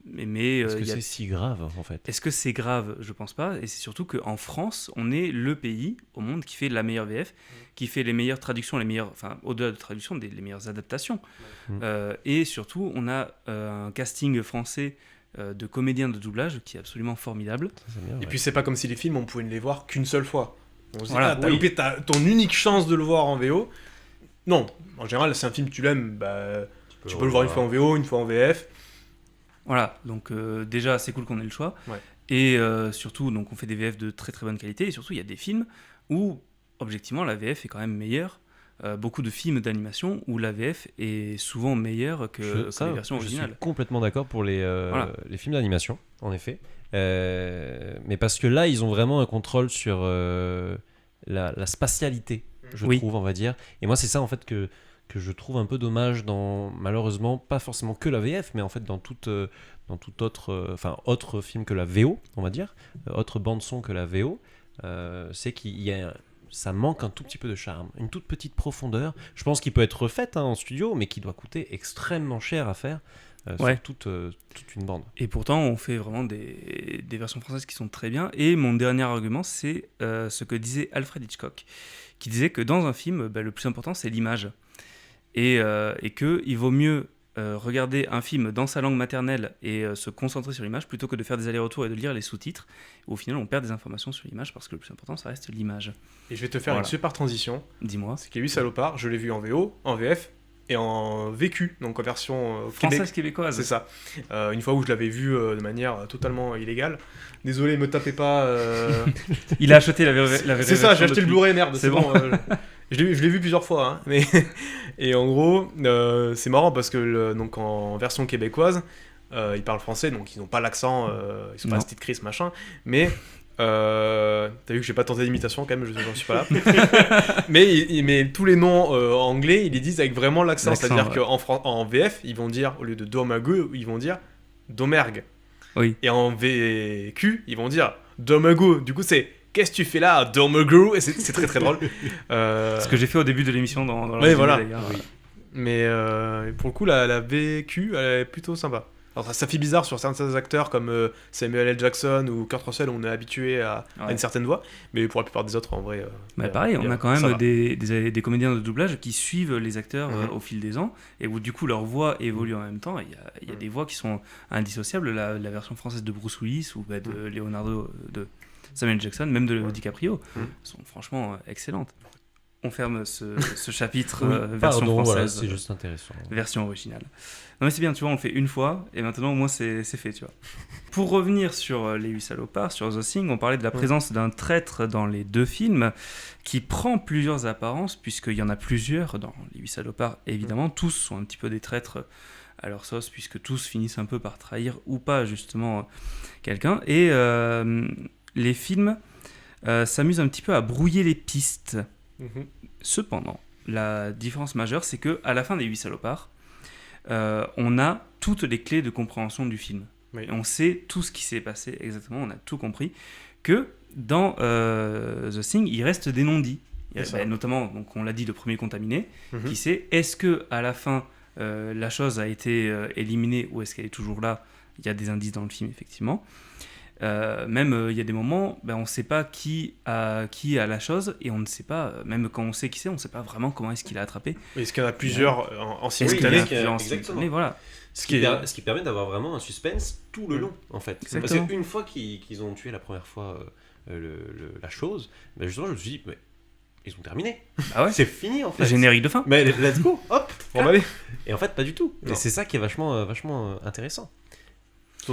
Mais Est-ce que c'est si grave, en fait? Est-ce que c'est grave? Je pense pas. Et c'est surtout qu'en France, on est le pays au monde qui fait la meilleure VF, qui fait les meilleures traductions, enfin, au-delà de traduction, les meilleures adaptations. Et surtout, on a un casting français de comédiens de doublage qui est absolument formidable. Et puis c'est pas comme si les films on pouvait ne les voir qu'une seule fois. On se dit, Voilà, t'as loupé ton unique chance de le voir en VO. Non, en général, c'est un film, tu l'aimes, tu peux le voir une fois en VO, une fois en VF. Voilà, donc déjà c'est cool qu'on ait le choix. Ouais. Et surtout, donc on fait des VF de très très bonne qualité. Et surtout, il y a des films où, objectivement, la VF est quand même meilleure. Beaucoup de films d'animation où la VF est souvent meilleure que les versions originales. Je suis complètement d'accord pour les films d'animation, en effet. Mais parce que là, ils ont vraiment un contrôle sur la spatialité, je trouve, on va dire. Et moi, c'est ça, en fait, que je trouve un peu dommage dans, malheureusement, pas forcément que la VF, mais en fait dans tout autre film que la VO, on va dire, autre bande-son que la VO, c'est ça manque un tout petit peu de charme, une toute petite profondeur. Je pense qu'il peut être refait en studio, mais qui doit coûter extrêmement cher à faire sur toute une bande. Et pourtant, on fait vraiment des versions françaises qui sont très bien. Et mon dernier argument, c'est ce que disait Alfred Hitchcock, qui disait que dans un film, le plus important, c'est l'image. Et qu'il vaut mieux regarder un film dans sa langue maternelle et se concentrer sur l'image plutôt que de faire des allers-retours et de lire les sous-titres. Au final, on perd des informations sur l'image parce que le plus important, ça reste l'image. Et je vais te faire une super transition. Dis-moi. C'est qu'il y a 8 salopards, je l'ai vu en VO, en VF et en VQ, donc en version française québécoise. C'est ça. Une fois où je l'avais vu de manière totalement illégale. Désolé, me tapez pas. Il a acheté la vraie C'est ça, j'ai acheté le Blu-ray, merde. C'est bon. Je l'ai vu plusieurs fois, hein, mais et en gros, c'est marrant parce que donc en version québécoise, ils parlent français, donc ils n'ont pas l'accent, ils sont pas style Chris machin, mais t'as vu que j'ai pas tenté d'imitation quand même, j'en suis pas là. mais tous les noms anglais, ils les disent avec vraiment l'accent, c'est-à-dire qu'en VF, ils vont dire au lieu de Domago, ils vont dire Domergue. Oui. Et en VQ, ils vont dire Domago. Du coup, c'est qu'est-ce que tu fais là, Domago? Et c'est très très drôle. Ce que j'ai fait au début de l'émission dans la résumé, voilà. D'ailleurs. Oui. Mais pour le coup, la VQ, elle est plutôt sympa. Alors ça fait bizarre sur certains acteurs comme Samuel L. Jackson ou Kurt Russell, où on est habitué à une certaine voix, mais pour la plupart des autres, en vrai... pareil, on a quand même des comédiens de doublage qui suivent les acteurs au fil des ans, et où du coup leur voix évolue en même temps. Il y a des voix qui sont indissociables, la version française de Bruce Willis ou de Leonardo, de Samuel Jackson, même de DiCaprio, sont franchement excellentes. On ferme ce chapitre version française. Voilà, c'est juste intéressant. Version originale. Non mais c'est bien, tu vois, on le fait une fois, et maintenant au moins c'est fait, tu vois. Pour revenir sur Les 8 salopards, sur The Thing, on parlait de la présence d'un traître dans les deux films, qui prend plusieurs apparences, puisqu'il y en a plusieurs dans Les 8 salopards, évidemment, tous sont un petit peu des traîtres à leur sauce, puisque tous finissent un peu par trahir, ou pas, justement, quelqu'un. Et les films s'amusent un petit peu à brouiller les pistes. Cependant, la différence majeure, c'est qu'à la fin des 8 salopards, on a toutes les clés de compréhension du film. Oui. Et on sait tout ce qui s'est passé exactement, on a tout compris. Que dans The Thing, il reste des non-dits. Notamment, donc, on l'a dit, le premier contaminé, qui sait, est-ce qu'à la fin, la chose a été éliminée ou est-ce qu'elle est toujours là? Il y a des indices dans le film, effectivement. Même il y a des moments, on ne sait pas qui a la chose, et on ne sait pas, même quand on sait qui c'est, on ne sait pas vraiment comment est-ce qu'il a attrapé. Est-ce qu'il y en a plusieurs en simultané? Voilà. Ce qui permet d'avoir vraiment un suspense tout le long, en fait. Exactement. Parce qu'une fois qu'ils ont tué la première fois la chose, ben justement, je me suis dit, mais ils ont terminé. Ah ouais. C'est fini, en fait. Générique de fin. Mais let's go, hop. Bon, bah, allez. Et en fait, pas du tout. Non. Et c'est ça qui est vachement intéressant.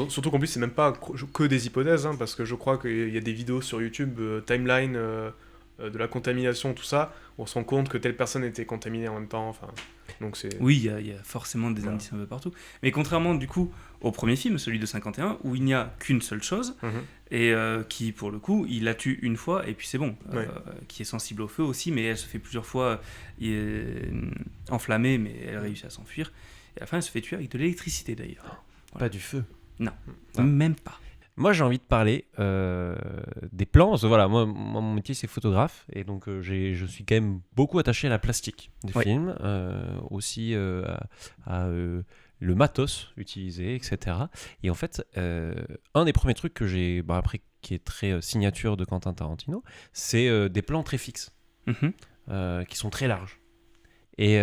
Surtout qu'en plus, c'est même pas que des hypothèses, hein, parce que je crois qu'il y a des vidéos sur YouTube, timeline de la contamination, tout ça, où on se rend compte que telle personne était contaminée en même temps. Enfin, donc c'est. Oui, il y a forcément des Voilà. indices un peu partout. Mais contrairement du coup au premier film, celui de 51, où il n'y a qu'une seule chose, Mhm. et qui pour le coup, il la tue une fois, et puis c'est bon. Ouais. Qui est sensible au feu aussi, mais elle se fait plusieurs fois enflammée, mais elle réussit à s'enfuir. Et à la fin, elle se fait tuer avec de l'électricité d'ailleurs. Pas du feu. Ah. Même pas. Moi, j'ai envie de parler des plans. Parce que voilà, moi, mon métier, c'est photographe. Et donc, je suis quand même beaucoup attaché à la plastique du Ouais. film. Aussi à le matos utilisé, etc. Et en fait, un des premiers trucs que j'ai, après, qui est très signature de Quentin Tarantino, c'est des plans très fixes, Mhm. qui sont très larges. Et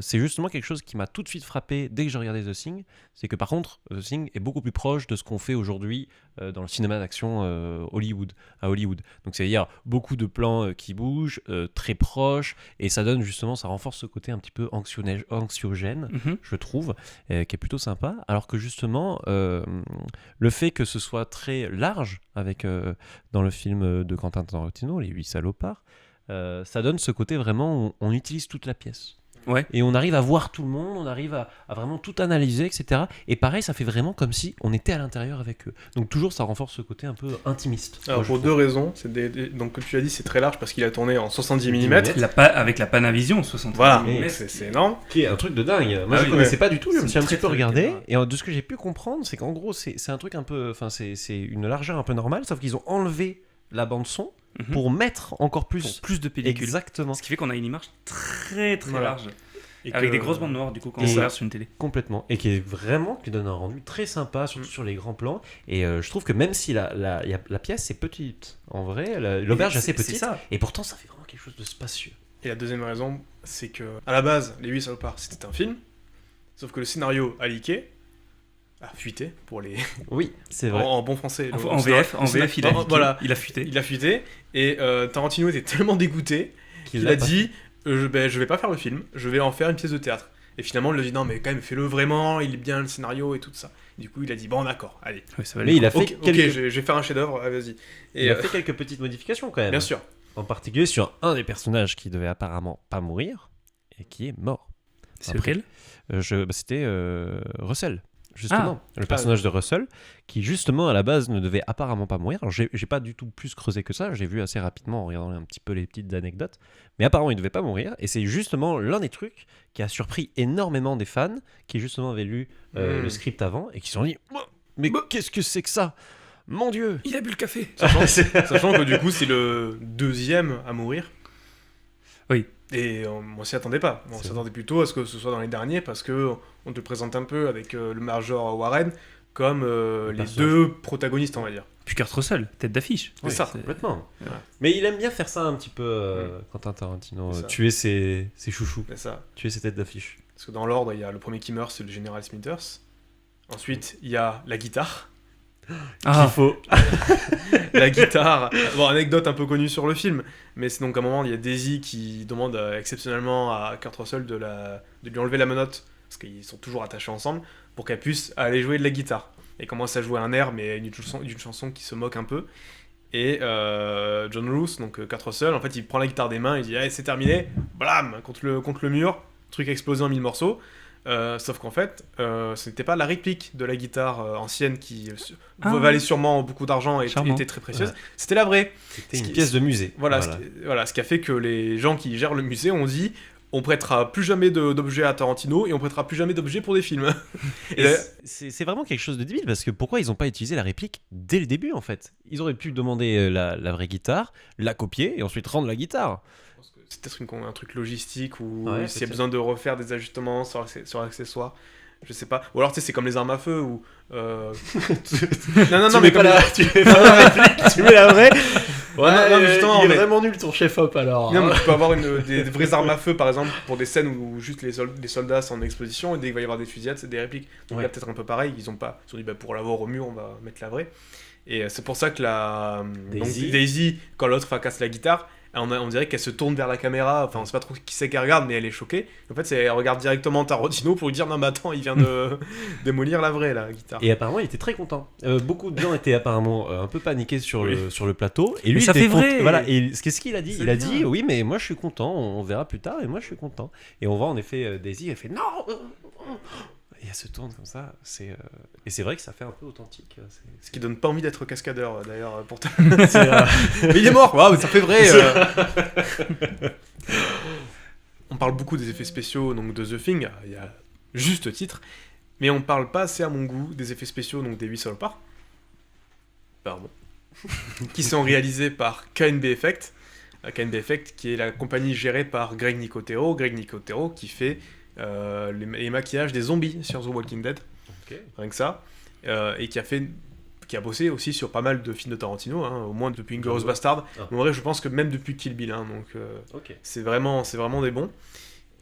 c'est justement quelque chose qui m'a tout de suite frappé dès que j'ai regardé The Thing, c'est que par contre, The Thing est beaucoup plus proche de ce qu'on fait aujourd'hui dans le cinéma d'action à Hollywood. Donc c'est-à-dire beaucoup de plans qui bougent, très proches, et ça donne justement, ça renforce ce côté un petit peu anxiogène, Mhm. je trouve, qui est plutôt sympa, alors que justement, le fait que ce soit très large avec, dans le film de Quentin Tarantino, Les 8 salopards, ça donne ce côté vraiment où on utilise toute la pièce. Ouais. Et on arrive à voir tout le monde, on arrive à vraiment tout analyser, etc. Et pareil, ça fait vraiment comme si on était à l'intérieur avec eux. Donc toujours, ça renforce ce côté un peu intimiste. Alors, moi, je pour trouve. deux raisons. Donc, comme tu l'as dit, c'est très large parce qu'il a tourné en 70 mm. Avec la Panavision 60 Voilà, Mm. donc c'est énorme. Qui est un truc de dingue. Moi, Ah je oui, connaissais ouais. pas du tout. Je me C'est suis un très, petit peu très regardé. caméra. Et de ce que j'ai pu comprendre, c'est qu'en gros, c'est un truc un peu. Enfin, c'est une largeur un peu normale, sauf qu'ils ont enlevé la bande-son Mhm. pour mettre encore plus. Pour plus de pellicules. Exactement. Ce qui fait qu'on a une image très très Voilà. large. Et Avec que- des grosses bandes noires, du coup, quand Et on ça- regarde sur une télé. Complètement. Et qui donne un rendu très sympa, surtout sur les grands plans. Et je trouve que même si la pièce est petite, en vrai, l'auberge est assez C'est petite. ça. Et pourtant, ça fait vraiment quelque chose de spacieux. Et la deuxième raison, c'est que à la base, Les 8 salopards, c'était un film. Sauf que le scénario a leaké, a fuité, pour les. Oui, c'est en, vrai. en bon français. En le scénario- VF, le scénario- il a fuité. Voilà, Il a fuité. il a fuité. Et Tarantino était tellement dégoûté qu'il a dit je vais pas faire le film, je vais en faire une pièce de théâtre. Et finalement, on lui a dit non, mais quand même, fais-le vraiment, il est bien le scénario et tout ça. Du coup, il a dit bon, d'accord, allez. Ouais, ça va Mais aller. il a fait Ok, quelques... je vais faire un chef-d'œuvre, vas-y. Et Il a fait quelques petites modifications quand même. bien sûr. En particulier sur un des personnages qui devait apparemment pas mourir et qui est mort. C'est Après, lequel C'était Russell, justement. Le personnage oui. de Russell, qui justement à la base ne devait apparemment pas mourir. Alors, j'ai pas du tout plus creusé que ça, j'ai vu assez rapidement en regardant un petit peu les petites anecdotes. Mais apparemment il ne devait pas mourir. Et c'est justement l'un des trucs qui a surpris énormément des fans qui justement avaient lu le script avant et qui se sont dit mais qu'est-ce que c'est que ça? Mon Dieu! Il a bu le café. Sachant que du coup, c'est le deuxième à mourir. Oui. Et on s'y attendait pas. On C'est s'attendait plutôt à ce que ce soit dans les derniers parce que on te présente un peu avec le Major Warren comme les personnage. deux protagonistes, on va dire. Puis Kurt Russell, tête d'affiche. C'est ça. Complètement. Ouais. Mais il aime bien faire ça un petit peu, Quentin Tarantino, C'est ça. tuer ses chouchous, C'est ça. tuer ses têtes d'affiche. Parce que dans l'ordre, il y a le premier qui meurt, c'est le général Smithers. Ensuite, il y a la guitare. Ah, faut. La guitare. Bon, anecdote un peu connue sur le film, mais c'est donc à un moment, il y a Daisy qui demande exceptionnellement à Kurt Russell de lui enlever la menotte, parce qu'ils sont toujours attachés ensemble, pour qu'elle puisse aller jouer de la guitare. Et commence à jouer un air, mais d'une chanson qui se moque un peu. Et John Roos, donc Kurt Russell, en fait, il prend la guitare des mains, il dit hey, c'est terminé, blam, contre le mur, truc explosé en 1000 morceaux. Sauf qu'en fait, ce n'était pas la réplique de la guitare ancienne qui valait sûrement beaucoup d'argent et Charmant. était très précieuse, c'était la vraie. C'était Ce une qui- pièce de musée. Voilà, ce qui a fait que les gens qui gèrent le musée ont dit on prêtera plus jamais d'objets à Tarantino et on prêtera plus jamais d'objets pour des films. Et Et c'est vraiment quelque chose de débile parce que pourquoi ils n'ont pas utilisé la réplique dès le début en fait? Ils auraient pu demander la vraie guitare, la copier et ensuite rendre la guitare. c'est peut-être un truc logistique ou Ouais, s'il y a peut-être. besoin de refaire des ajustements sur l'accessoire. Je sais pas. Ou alors, tu sais, c'est comme les armes à feu ou. Non, Tu mais mets comme pas la réplique, tu mets la vraie. Ouais, non, mais justement, il est mais- vraiment nul ton chef-op alors. Non, mais tu peux avoir des vraies armes à feu, par exemple, pour des scènes où juste les soldats sont en exposition, et dès qu'il va y avoir des fusillades, c'est des répliques. Donc Ouais. là, peut-être un peu pareil, ils ont dit, bah, pour l'avoir au mur, on va mettre la vraie. Et c'est pour ça que Daisy, quand l'autre casse la guitare, on dirait qu'elle se tourne vers la caméra, enfin, on sait pas trop qui c'est qu'elle regarde, mais elle est choquée. En fait, elle regarde directement Tarantino pour lui dire, non, mais attends, il vient de démolir la vraie, la guitare. Et apparemment, il était très content. Beaucoup de gens étaient apparemment un peu paniqués sur le plateau. Et lui, Mais il ça était fait vrai. Voilà. Et qu'est-ce qu'il a dit? C'est Il a bien. dit, oui, mais moi je suis content. On verra plus tard. Et moi je suis content. Et on voit en effet Daisy. Elle fait non. Et elle se tourne comme ça. Et c'est vrai que ça fait un peu authentique. Ce qui donne pas envie d'être cascadeur, d'ailleurs, pour mais il est mort, waouh, ça fait vrai. On parle beaucoup des effets spéciaux donc de The Thing, il y a juste titre, mais on parle pas assez à mon goût des effets spéciaux donc des 8 salopards. Pardon. Qui sont réalisés par KNB Effect. KNB Effect qui est la compagnie gérée par Greg Nicotero. Greg Nicotero qui fait les maquillages des zombies sur The Walking Dead. Rien que ça. Et qui a bossé aussi sur pas mal de films de Tarantino, hein, au moins depuis Inglourious Bastard. En vrai, je pense que même depuis Kill Bill, hein, donc c'est vraiment des bons.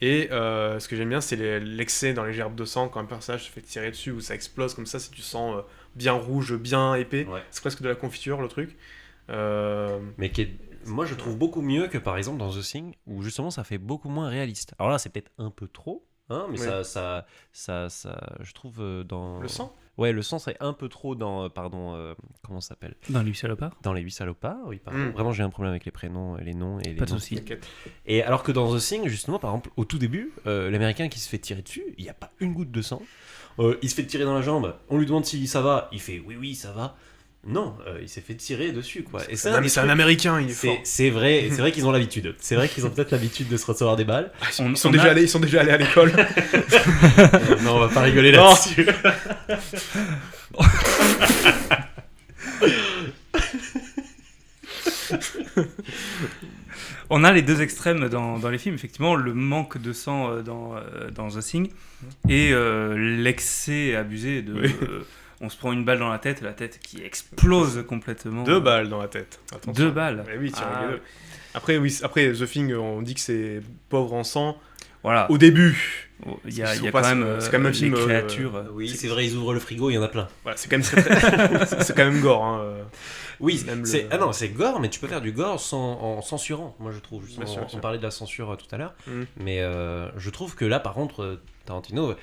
Et ce que j'aime bien, c'est l'excès dans les gerbes de sang quand un personnage se fait tirer dessus ou ça explose comme ça, c'est du sang bien rouge, bien épais. Ouais. C'est presque de la confiture le truc. Mais moi je trouve beaucoup mieux que par exemple dans The Thing où justement ça fait beaucoup moins réaliste. Alors là c'est peut-être un peu trop, hein, mais Oui. ça je trouve dans Le sang. Ouais, le sang c'est un peu trop dans comment ça s'appelle? Dans les salopards. Dans les 8 salopards, oui, pardon. Vraiment j'ai un problème avec les prénoms, les noms et les Pas de noms. souci. T'inquiète. Et alors que dans The Thing, justement, par exemple, au tout début, l'américain qui se fait tirer dessus, il n'y a pas une goutte de sang. Il se fait tirer dans la jambe, on lui demande si ça va, il fait oui, ça va. Non, il s'est fait tirer dessus, quoi. Et C'est un américain, il est fort. c'est vrai qu'ils ont l'habitude. C'est vrai qu'ils ont peut-être l'habitude de se recevoir des balles. Ils sont déjà allés à l'école. Non, on va pas rigoler Non. là-dessus. On a les deux extrêmes dans les films, effectivement, le manque de sang dans The Thing et l'excès abusé de... Oui. On se prend une balle dans la tête qui explose complètement. 2 balles dans la tête. Attention. 2 balles. Eh oui, tiens, Ah. les deux. Après, The Thing, on dit que c'est pauvre en sang. Voilà. Au début, Il y a Ils sont quand pas- même, c'est quand même un les film, créatures. Oui, c'est vrai, ils ouvrent le frigo, il y en a plein. voilà, c'est quand même c'est quand même gore. Hein. Oui, Même c'est le- ah non, c'est gore, mais tu peux faire du gore en censurant. Moi, je trouve. Justement, Bien sûr, bien on sûr. parlait de la censure tout à l'heure, Mm. mais je trouve que là, par contre, Tarantino,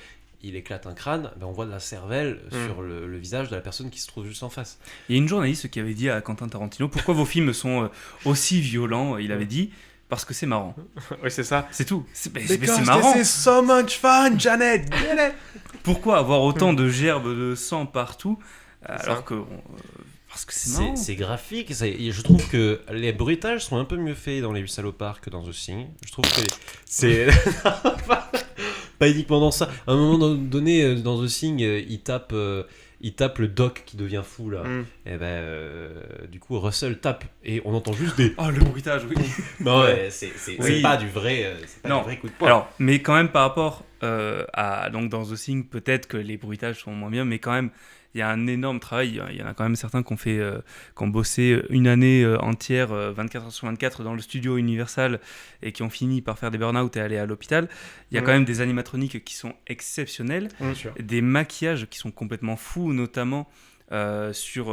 il éclate un crâne, ben, on voit de la cervelle sur le visage de la personne qui se trouve juste en face. Il y a une journaliste qui avait dit à Quentin Tarantino pourquoi vos films sont aussi violents. Il avait dit parce que c'est marrant. Oui, c'est ça. C'est tout. C'est Because marrant. this is so much fun, Janet. Get it. Pourquoi avoir autant de gerbes de sang partout alors ça. que parce que c'est marrant. C'est graphique, je trouve que les bruitages sont un peu mieux faits dans les 8 salopards que dans The Thing. Je trouve que c'est... pas uniquement dans ça. À un moment donné, dans The Thing, il tape le doc qui devient fou là. Mm. Et ben, du coup, Russell tape et on entend juste des... Oh, le bruitage, oui. Non, ouais, c'est Oui. pas du vrai, c'est pas Non. du vrai coup de poing. Alors, mais quand même par rapport à donc dans The Thing, peut-être que les bruitages sont moins bien, mais quand même il y a un énorme travail. Il y en a quand même certains qui ont bossé une année entière, 24 heures sur 24 dans le studio Universal et qui ont fini par faire des burn-out et aller à l'hôpital. Il y a quand même des animatroniques qui sont exceptionnels, Bien sûr. des maquillages qui sont complètement fous, notamment sur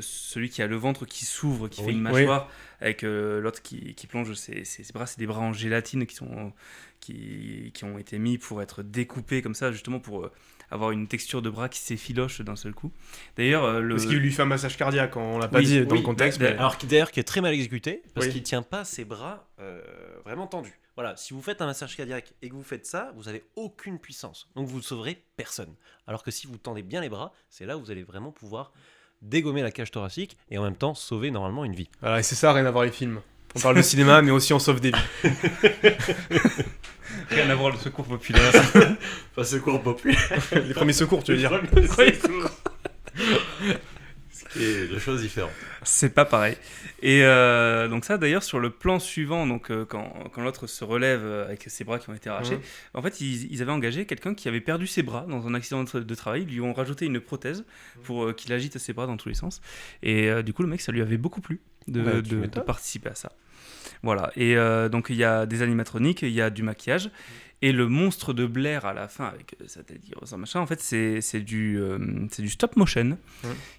celui qui a le ventre qui s'ouvre, qui fait une mâchoire, avec l'autre qui plonge ses bras. C'est des bras en gélatine qui ont été mis pour être découpés comme ça, justement pour avoir une texture de bras qui s'effiloche d'un seul coup. D'ailleurs, Parce qu'il lui fait un massage cardiaque, on l'a pas Oui, dit dans oui, le contexte. bah, mais- Alors d'ailleurs qui est très mal exécuté parce Oui. qu'il tient pas ses bras vraiment tendus. Voilà, si vous faites un massage cardiaque et que vous faites ça, vous avez aucune puissance. Donc vous ne sauverez personne. Alors que si vous tendez bien les bras, c'est là où vous allez vraiment pouvoir dégommer la cage thoracique et en même temps sauver normalement une vie. Voilà, et c'est ça, rien à voir les films. On parle de cinéma, mais aussi on sauve des vies. rien à voir le secours populaire. Enfin, secours populaire. Les premiers secours, tu veux dire. Et deux choses différentes. C'est pas pareil. Et donc ça, d'ailleurs, sur le plan suivant, donc quand l'autre se relève avec ses bras qui ont été arrachés, en fait, ils avaient engagé quelqu'un qui avait perdu ses bras dans un accident de travail. Ils lui ont rajouté une prothèse pour qu'il agite ses bras dans tous les sens. Et du coup, le mec, ça lui avait beaucoup plu de participer à ça. Voilà. Et donc, il y a des animatroniques, il y a du maquillage. Et le monstre de Blair à la fin avec sa tête qui ressemble machin, en fait c'est du stop motion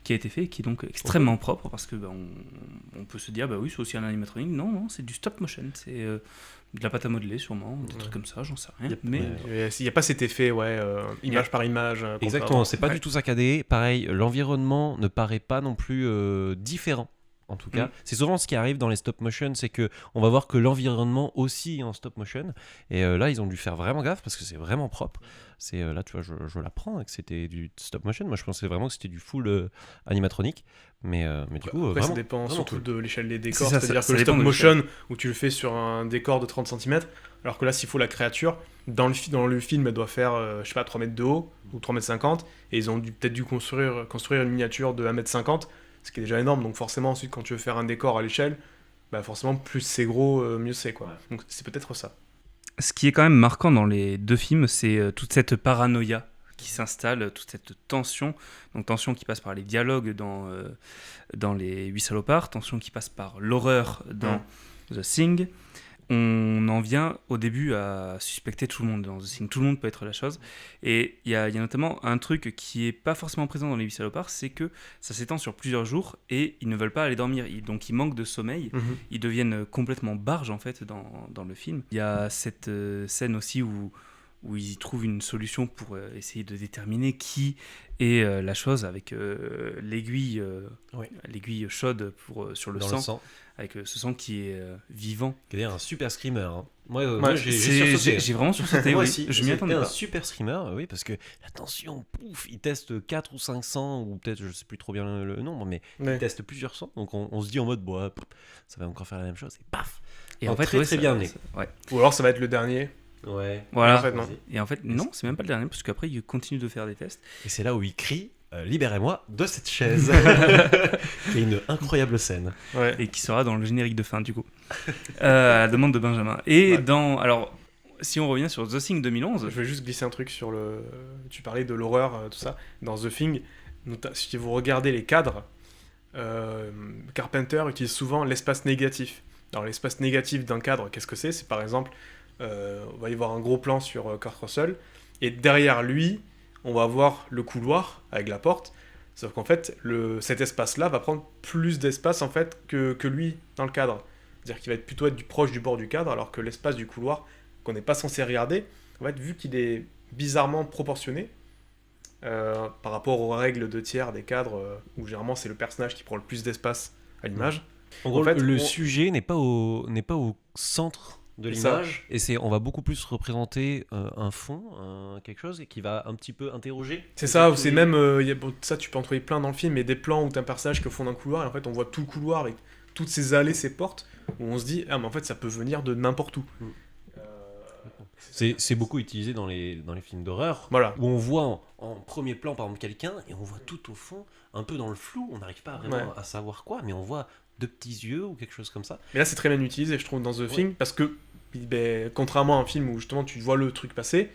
qui a été fait et qui est donc extrêmement propre parce que on peut se dire bah oui c'est aussi un animatronique. Non, c'est du stop motion, c'est de la pâte à modeler sûrement, des trucs comme ça, j'en sais rien. Mais il n'y a pas cet effet image par image. Exactement, c'est pas du tout saccadé. Pareil, l'environnement ne paraît pas non plus différent. En tout cas, c'est souvent ce qui arrive dans les stop motion, c'est que on va voir que l'environnement aussi est en stop motion. Et là, ils ont dû faire vraiment gaffe parce que c'est vraiment propre. C'est là, tu vois, je l'apprends que c'était du stop motion. Moi, je pensais vraiment que c'était du full animatronique, mais du coup, après, vraiment, ça dépend vraiment surtout cool. de l'échelle des décors. C'est ça, C'est-à-dire ça que le dépend stop de motion où tu le fais sur un décor de 30 cm, alors que là, s'il faut la créature, dans le film, elle doit faire, je sais pas, 3 mètres de haut ou 3 mètres 50, et ils ont peut-être dû construire une miniature de 1 mètre 50. Ce qui est déjà énorme, donc forcément ensuite quand tu veux faire un décor à l'échelle, bah forcément plus c'est gros, mieux c'est quoi. Donc c'est peut-être ça. ce qui est quand même marquant dans les deux films, c'est toute cette paranoïa qui s'installe, toute cette tension. Donc tension qui passe par les dialogues dans les 8 salopards, tension qui passe par l'horreur dans The Thing. On en vient au début à suspecter tout le monde dans The Thing. Tout le monde peut être la chose. Et il y a notamment un truc qui n'est pas forcément présent dans les 8 salopards, c'est que ça s'étend sur plusieurs jours et ils ne veulent pas aller dormir. Donc ils manquent de sommeil. Ils deviennent complètement barges en fait dans le film. Il y a cette scène aussi où ils trouvent une solution pour essayer de déterminer qui est la chose avec l'aiguille chaude sur le sang. Avec ce sang qui est vivant. Qui est un super screamer. Hein. Moi, j'ai vraiment sursauté. Moi oui. aussi, Je m'y attendais pas. Un super screamer, oui, parce que attention, pouf, il teste 4 ou 500, ou peut-être, je sais plus trop bien le nombre, mais il teste plusieurs sangs. Donc on se dit en mode, ça va encore faire la même chose, et paf. Et en fait, très bien amené. Ou alors ça va être le dernier. Ouais. Voilà. En fait, non. Et en fait, non, c'est même pas le dernier, parce qu'après, il continue de faire des tests. Et c'est là où il crie. Libérez-moi de cette chaise. C'est une incroyable scène. Ouais. Et qui sera dans le générique de fin, du coup. À la demande de Benjamin. Et alors, si on revient sur The Thing 2011... Je vais juste glisser un truc sur le... Tu parlais de l'horreur, tout ça. Dans The Thing, si vous regardez les cadres, Carpenter utilise souvent l'espace négatif. Alors, l'espace négatif d'un cadre, qu'est-ce que c'est ? C'est par exemple, on va y voir un gros plan sur Kurt Russell, et derrière lui... on va voir le couloir avec la porte, sauf qu'en fait, cet espace-là va prendre plus d'espace en fait que lui dans le cadre. C'est-à-dire qu'il va plutôt être proche du bord du cadre, alors que l'espace du couloir, qu'on n'est pas censé regarder, en fait, vu qu'il est bizarrement proportionné, par rapport aux règles de tiers des cadres, où généralement c'est le personnage qui prend le plus d'espace à l'image. En gros, fait, le sujet n'est pas au centre de l'image, et on va beaucoup plus représenter un fond, quelque chose qui va un petit peu interroger. C'est ça, ou c'est même, ça tu peux en trouver plein dans le film, mais des plans où t'as un personnage qui est au fond d'un couloir, et en fait on voit tout le couloir avec toutes ces allées, ces portes, où on se dit, mais en fait ça peut venir de n'importe où. C'est beaucoup utilisé dans les films d'horreur, voilà. Où on voit en premier plan par exemple quelqu'un, et on voit tout au fond, un peu dans le flou, on n'arrive pas vraiment à savoir quoi, mais on voit de petits yeux ou quelque chose comme ça. Mais là c'est très bien utilisé, je trouve, dans The Thing, parce que contrairement à un film où justement tu vois le truc passer,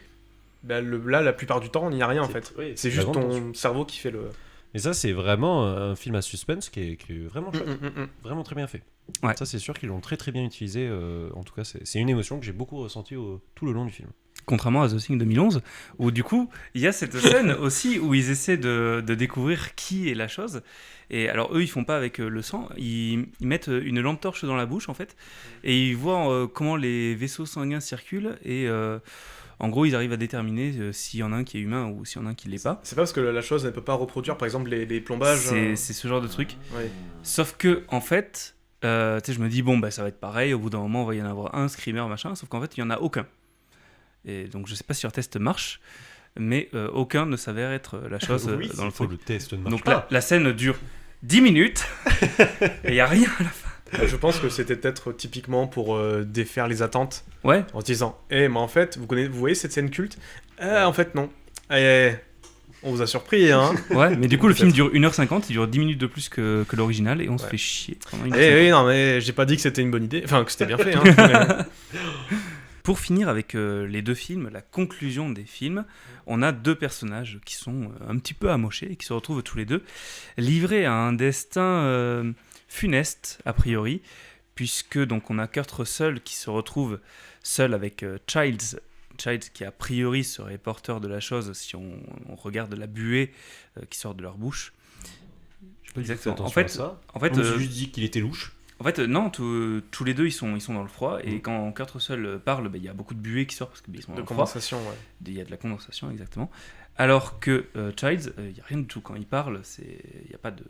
là la plupart du temps il n'y a rien en fait. C'est juste ton cerveau qui fait le... Mais ça c'est vraiment un film à suspense qui est vraiment chouette, vraiment très bien fait. Ouais. Ça c'est sûr qu'ils l'ont très très bien utilisé, en tout cas c'est une émotion que j'ai beaucoup ressentie tout le long du film. Contrairement à The Thing 2011, où du coup, il y a cette scène aussi où ils essaient de découvrir qui est la chose. Et alors eux, ils font pas avec le sang, ils mettent une lampe torche dans la bouche en fait, et ils voient comment les vaisseaux sanguins circulent, et en gros, ils arrivent à déterminer s'il y en a un qui est humain ou s'il y en a un qui l'est pas. C'est pas parce que la chose ne peut pas reproduire, par exemple, les plombages. C'est ce genre de truc. Ouais. Sauf que en fait, je me dis ça va être pareil. Au bout d'un moment, il va y en avoir un screamer machin. Sauf qu'en fait, il y en a aucun. Et donc, je sais pas si leur test marche, mais aucun ne s'avère être la chose dans le truc. Le test ne marche donc pas. La scène dure 10 minutes et il n'y a rien à la fin. Je pense que c'était peut-être typiquement pour défaire les attentes. Ouais. En se disant, mais en fait, vous voyez cette scène culte ? En fait, non. On vous a surpris, hein. Ouais, mais du coup, le film dure 1h50, il dure 10 minutes de plus que l'original, et on se fait chier pendant 1h50. Oui, non, mais j'ai pas dit que c'était une bonne idée. Enfin, que c'était bien fait, hein. Pour finir avec les deux films, la conclusion des films, on a deux personnages qui sont un petit peu amochés et qui se retrouvent tous les deux livrés à un destin funeste, a priori, puisque donc on a Kurt Russell qui se retrouve seul avec Childs qui a priori serait porteur de la chose si on regarde la buée qui sort de leur bouche. Exactement. En fait, on s'est juste dit qu'il était louche. En fait, non, tous les deux ils sont dans le froid, et quand Kurt Russell parle, il y a beaucoup de buée qui sort parce qu'ils sont dans le froid. Condensation, ouais. Il y a de la condensation, exactement. Alors que Childs, il n'y a rien du tout. Quand il parle, il n'y a pas de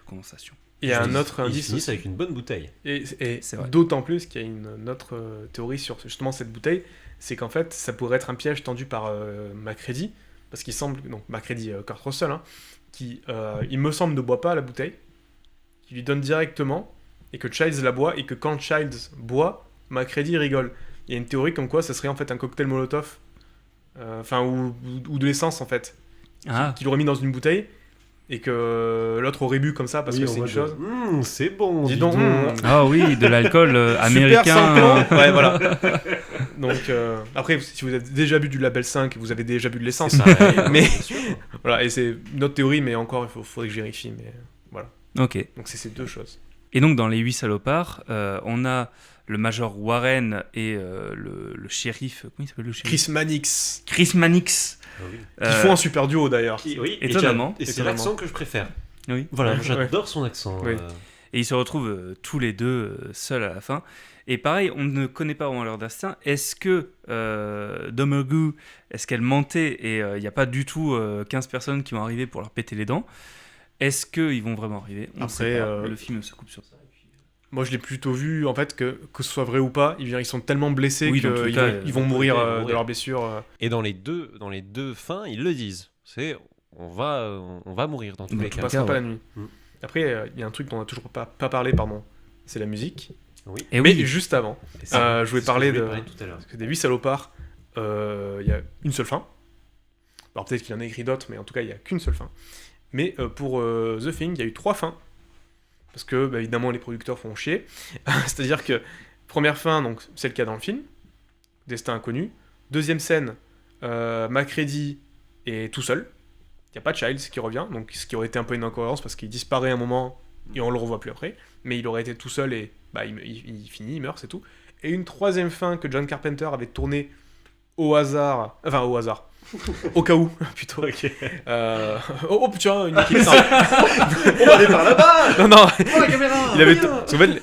condensation. Il y a un autre indice. Ils finissent avec une bonne bouteille. Et C'est vrai. d'autant plus qu'il y a une autre théorie sur justement cette bouteille, c'est qu'en fait, ça pourrait être un piège tendu par Macready, parce qu'il semble, donc Macready, Kurt Russell, hein, qui, il me semble, ne boit pas la bouteille, qui lui donne directement, et que Childs la boit, et que quand Childs boit, Macready rigole. Il y a une théorie comme quoi ça serait en fait un cocktail Molotov, ou de l'essence en fait, qu'il aurait mis dans une bouteille, et que l'autre aurait bu comme ça parce que c'est une chose. C'est bon. Dis donc. Ah oui, de l'alcool américain. Super sympa. Ouais, voilà. Donc, après, si vous avez déjà bu du Label 5, vous avez déjà bu de l'essence. Mais voilà, et c'est notre théorie, mais encore, il faudrait que je vérifie. Mais voilà. Ok. Donc, c'est ces deux choses. Et donc, dans Les 8 salopards, on a le major Warren et le shérif. Comment il s'appelle le shérif ? Chris Mannix. Ah oui. Qui font un super duo d'ailleurs. Oui, étonnamment. Et c'est l'accent que je préfère. Oui. Voilà, j'adore son accent. Oui. Et ils se retrouvent tous les deux seuls à la fin. Et pareil, on ne connaît pas vraiment leur destin. Est-ce que Domergue, est-ce qu'elle mentait et il n'y a pas du tout 15 personnes qui vont arriver pour leur péter les dents ? Est-ce qu'ils vont vraiment arriver ? On Après, sait pas. Le film se coupe sur ça. Moi, je l'ai plutôt vu, en fait, que ce soit vrai ou pas, ils sont tellement blessés Oui, dans tous les qu'ils cas, ils vont mourir de leurs blessures. Et dans les deux fins, ils le disent. C'est on va mourir dans tous les On cas. passera pas ouais. la nuit. Mm. Après, il y a un truc dont on n'a toujours pas parlé, pardon. C'est la musique. Oui. Et Mais oui, juste avant, Et ça, je voulais c'est ce parler que de... tout à l'heure. Parce que des 8 salopards, il y a une seule fin. Alors peut-être qu'il en a écrit d'autres, mais en tout cas, il n'y a qu'une seule fin. Mais pour The Thing, il y a eu 3 fins. Parce que, évidemment, les producteurs font chier. C'est-à-dire que, première fin, donc c'est le cas dans le film. Destin inconnu. Deuxième scène, Macready est tout seul. Il n'y a pas de Childs qui revient, donc ce qui aurait été un peu une incohérence parce qu'il disparaît un moment et on le revoit plus après. Mais il aurait été tout seul et il finit, il meurt, c'est tout. Et une troisième fin que John Carpenter avait tournée au hasard. Enfin, au hasard. Au cas où, plutôt. Oh putain, une équipe. Non. On va aller par là-bas. Non. Oh, la caméra. Il avait parce qu'en fait,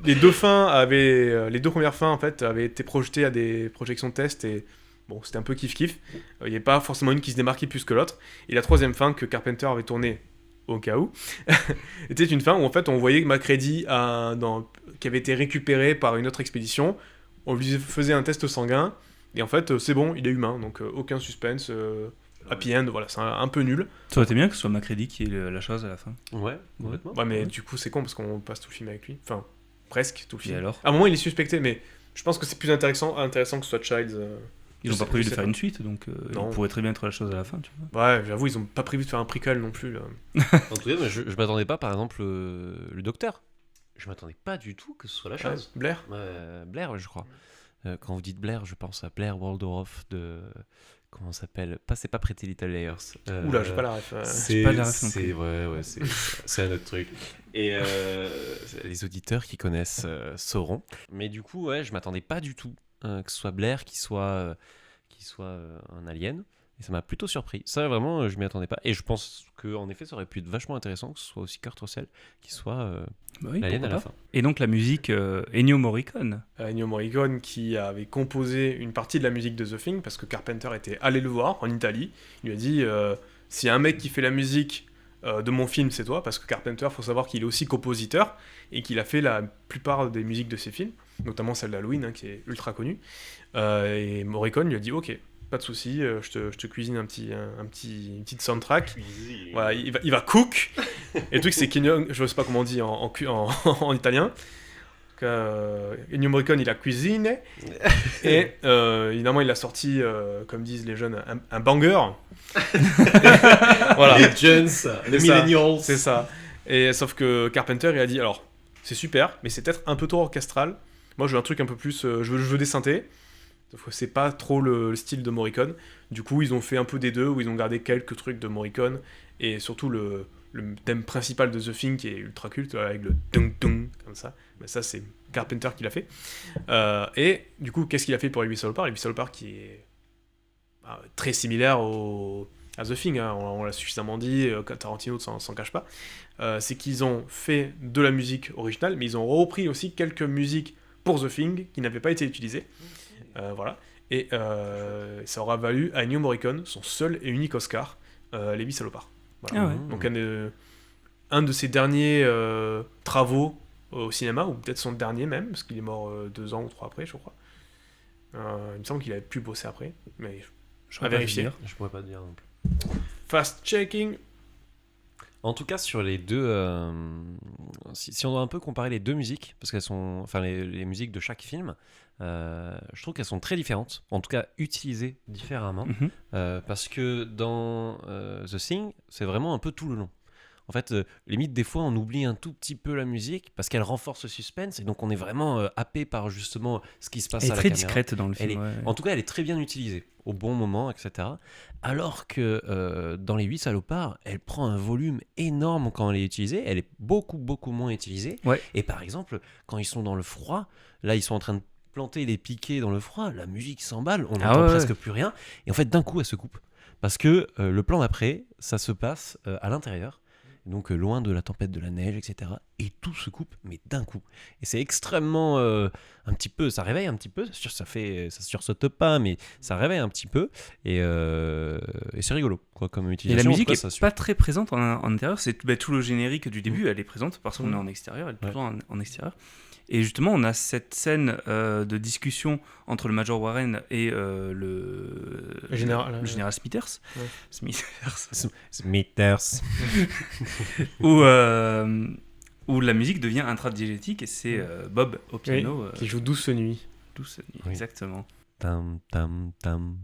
les deux premières fins en fait avaient été projetées à des projections test et bon, c'était un peu kiff-kiff. Il n'y avait pas forcément une qui se démarquait plus que l'autre. Et la troisième fin que Carpenter avait tournée au cas où était une fin où en fait on voyait Macready qui avait été récupéré par une autre expédition. On lui faisait un test sanguin et en fait c'est bon, il est humain, donc aucun suspense. Happy end, voilà, c'est un peu nul. ça aurait été bien que ce soit Macready qui ait la chose à la fin. Ouais, complètement. Ouais, mais du coup, c'est con parce qu'on passe tout le film avec lui. Enfin, presque tout le film. Et alors ? À un moment, il est suspecté, mais je pense que c'est plus intéressant que ce soit Childs. Ils n'ont pas prévu de faire une suite, donc Non. il pourrait très bien être la chose à la fin, tu vois. Ouais, j'avoue, ils ont pas prévu de faire un prequel non plus. Là. En tout cas, je m'attendais pas, par exemple, le docteur. Je m'attendais pas du tout que ce soit la chose. Blair. Blair, je crois. Quand vous dites Blair, je pense à Blair Waldorf de... Comment ça s'appelle ? C'est pas Pretty Little Liars. Oula, j'ai pas la ref. J'ai pas la ref non plus. Ouais, c'est un autre truc. Et les auditeurs qui connaissent sauront. Mais du coup, ouais, je m'attendais pas du tout que ce soit Blair qui soit un alien. Et ça m'a plutôt surpris. Ça, vraiment, je m'y attendais pas. Et je pense qu'en effet, ça aurait pu être vachement intéressant que ce soit aussi Kurt Russell qui soit Oui, l'alien pourquoi à la pas. fin. Et donc la musique, Ennio Morricone. Ennio Morricone qui avait composé une partie de la musique de The Thing parce que Carpenter était allé le voir en Italie. Il lui a dit s'il y a un mec qui fait la musique de mon film, c'est toi, parce que Carpenter, faut savoir qu'il est aussi compositeur et qu'il a fait la plupart des musiques de ses films, notamment celle d'Halloween, hein, qui est ultra connue. Et Morricone lui a dit ok, pas de souci, je te cuisine une petite soundtrack. Voilà, il va cook. Et le truc c'est qu'Ennio, je sais pas comment on dit en italien. Ennio Morricone, il a cuisiné. Et évidemment, il a sorti, comme disent les jeunes, un banger. Voilà. Les jeunes, les C'est ça. millennials. C'est ça. Et sauf que Carpenter, il a dit, alors, c'est super, mais c'est peut-être un peu trop orchestral. Moi, je veux un truc un peu plus... je veux des synthés. Sauf que c'est pas trop le style de Morricone. Du coup, ils ont fait un peu des deux, où ils ont gardé quelques trucs de Morricone, et surtout le thème principal de The Thing, qui est ultra culte, avec le tung-tung, comme ça. Ben, ça, c'est Carpenter qui l'a fait. Et du coup, qu'est-ce qu'il a fait pour les 8 salopards ? Les 8 salopards qui est très similaire à The Thing, hein, on l'a suffisamment dit, Tarantino s'en cache pas. C'est qu'ils ont fait de la musique originale, mais ils ont repris aussi quelques musiques pour The Thing qui n'avaient pas été utilisées. Voilà. Et ça aura valu à Ennio Morricone son seul et unique Oscar, Les 8 salopards. Voilà. Ah ouais. Donc un de ses derniers travaux au cinéma, ou peut-être son dernier même, parce qu'il est mort 2 ans ou 3 après, je crois. Il me semble qu'il avait pu bosser après, mais à vérifier. Je pourrais pas dire non plus. Fast checking. En tout cas, sur les deux, si on doit un peu comparer les deux musiques, parce qu'elles sont, enfin les musiques de chaque film, je trouve qu'elles sont très différentes, en tout cas utilisées différemment, parce que dans The Thing, c'est vraiment un peu tout le long. En fait, limite, des fois, on oublie un tout petit peu la musique parce qu'elle renforce le suspense et donc on est vraiment happé par justement ce qui se passe Elle est à la très caméra. discrète dans le film. Ouais. En tout cas, elle est très bien utilisée au bon moment, etc. Alors que dans Les 8 salopards, elle prend un volume énorme quand elle est utilisée. Elle est beaucoup, beaucoup moins utilisée. Ouais. Et par exemple, quand ils sont dans le froid, là, ils sont en train de planter les piquets dans le froid, la musique s'emballe, on n'entend presque plus rien. Et en fait, d'un coup, elle se coupe. Parce que le plan d'après, ça se passe à l'intérieur. Donc loin de la tempête, de la neige, etc. Et tout se coupe, mais d'un coup. Et c'est extrêmement... un petit peu, ça réveille un petit peu, ça sursaute pas, mais ça réveille un petit peu. Et c'est rigolo, quoi, comme Et utilisation. la musique en tout cas, est pas très présente en intérieur. C'est tout le générique du début, elle est présente parce qu'on est en extérieur, elle est toujours en extérieur. Et justement, on a cette scène de discussion entre le Major Warren et le général Smithers. Ouais. Smithers. où la musique devient intradiégétique et c'est Bob au piano. Qui joue Douce Nuit. Douce nuit, Oui. exactement. Tam, tam, tam.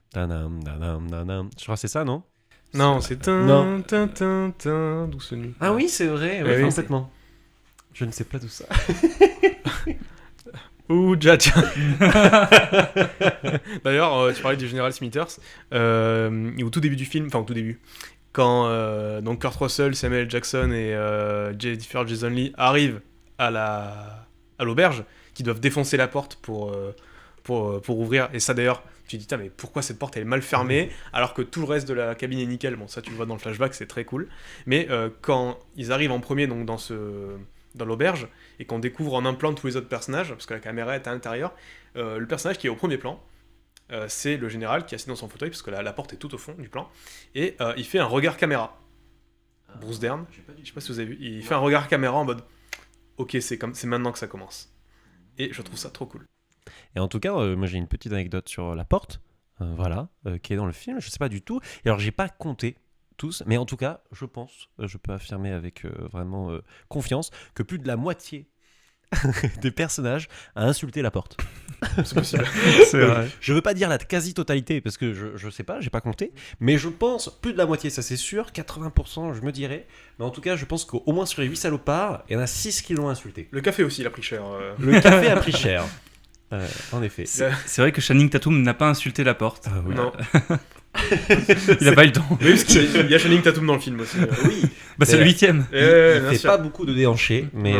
Tanam, nanam, nanam. Je crois que c'est ça, non? Non, c'est Non. Douce Nuit. Ah oui, c'est vrai, oui, complètement. Je ne sais pas tout ça. Ouh, Jaja. D'ailleurs, tu parlais du général Smithers. Au tout début du film, enfin au tout début, quand donc Kurt Russell, Samuel L. Jackson et Jennifer Jason Leigh arrivent à l'auberge, qui doivent défoncer la porte pour ouvrir. Et ça d'ailleurs, tu te dis, mais pourquoi cette porte elle est mal fermée alors que tout le reste de la cabine est nickel. Bon, ça tu le vois dans le flashback, c'est très cool. Mais quand ils arrivent en premier donc dans l'auberge, et qu'on découvre en un plan tous les autres personnages, parce que la caméra est à l'intérieur, le personnage qui est au premier plan, c'est le général qui est assis dans son fauteuil, parce que la porte est tout au fond du plan, et il fait un regard caméra. Bruce Dern, je sais pas si vous avez vu, il fait un regard caméra en mode « Ok, c'est maintenant que ça commence ». Et je trouve ça trop cool. Et en tout cas, moi j'ai une petite anecdote sur la porte, qui est dans le film, je sais pas du tout. Et alors j'ai pas compté tous, mais en tout cas, je pense, je peux affirmer avec vraiment confiance, que plus de la moitié des personnages a insulté la porte. C'est possible. C'est vrai. Je veux pas dire la quasi-totalité, parce que je sais pas, j'ai pas compté, mais je pense plus de la moitié, ça c'est sûr, 80% je me dirais, mais en tout cas je pense qu'au moins sur les 8 salopards, il y en a 6 qui l'ont insulté. Le café aussi, il a pris cher. Le café a pris cher. En effet. C'est vrai que Channing Tatum n'a pas insulté la porte. Ah oui. Non. Il a pas eu le temps. Oui, parce qu'il y a Channing Tatum dans le film aussi. Oui. Bah, c'est le 8ème. Il bien fait sûr. pas beaucoup de déhanchés, mais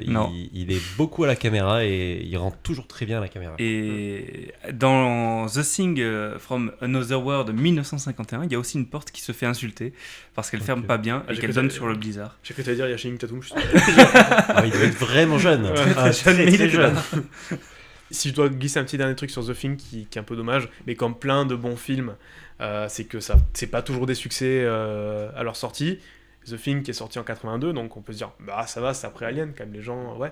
Non. il est beaucoup à la caméra et il rend toujours très bien à la caméra. Et dans The Thing from Another World 1951, il y a aussi une porte qui se fait insulter parce qu'elle ferme pas bien Ah, et j'ai qu'elle cru donne que sur le blizzard. J'ai cru que t'allais dire il y a Channing Tatum. Ah, il doit être vraiment jeune. Ah, très jeune. Si je dois glisser un petit dernier truc sur The Thing qui est un peu dommage, mais comme plein de bons films, c'est que c'est pas toujours des succès à leur sortie. The Thing qui est sorti en 82, donc on peut se dire bah ça va, c'est après Alien quand même, les gens ouais.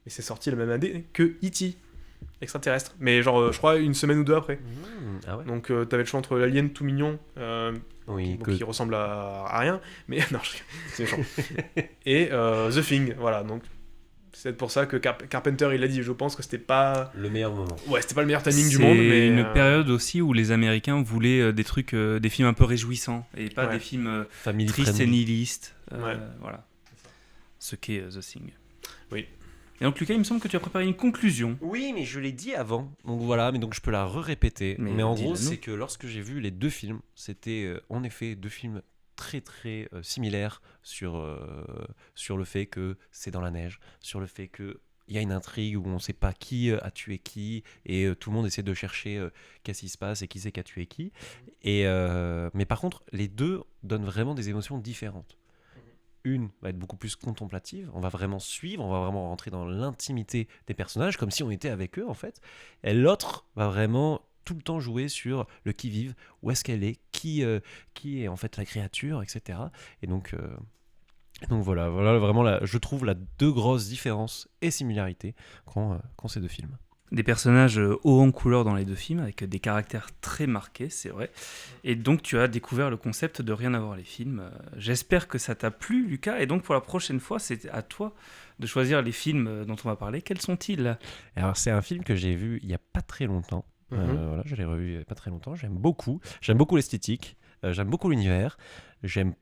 Mais c'est sorti la même année que E.T. extraterrestre, mais genre je crois une semaine ou deux après. Ah ouais. Donc t'avais le choix entre l'Alien tout mignon, Oui, qui ressemble à rien, mais non, c'est méchant. Et The Thing, voilà, donc C'est peut-être pour ça que Carpenter il a dit, je pense que c'était pas Le meilleur moment. c'était pas le meilleur timing du monde, mais C'est une période aussi où les Américains voulaient des trucs, des films un peu réjouissants et pas Ouais. des films Family tristes et friendly. nihilistes. Ouais. Voilà. Ce qu'est The Thing. Oui. Et donc Lucas, il me semble que tu as préparé une conclusion. Oui, mais je l'ai dit avant. Donc voilà, mais donc je peux la répéter. Mais en dis-le gros, nous. c'est que lorsque j'ai vu les deux films, c'était en effet deux films très très similaires sur le fait que c'est dans la neige, sur le fait que il y a une intrigue où on ne sait pas qui a tué qui et tout le monde essaie de chercher qu'est-ce qui se passe et qui c'est qui a tué qui. Mais par contre, les deux donnent vraiment des émotions différentes. Une va être beaucoup plus contemplative, on va vraiment suivre, on va vraiment rentrer dans l'intimité des personnages comme si on était avec eux en fait. Et l'autre va vraiment tout le temps jouer sur le qui-vive, où est-ce qu'elle est, qui est en fait la créature, etc. Et donc voilà vraiment je trouve la deux grosses différences et similarités qu'ont ces deux films. Des personnages hauts en couleur dans les deux films, avec des caractères très marqués, c'est vrai. Et donc tu as découvert le concept de Rien à voir les films. J'espère que ça t'a plu, Lucas. Et donc pour la prochaine fois, c'est à toi de choisir les films dont on va parler. Quels sont-ils ? Alors c'est un film que j'ai vu il y a pas très longtemps. Voilà, je l'ai revu il y a pas très longtemps. J'aime beaucoup l'esthétique, j'aime beaucoup l'univers, j'aime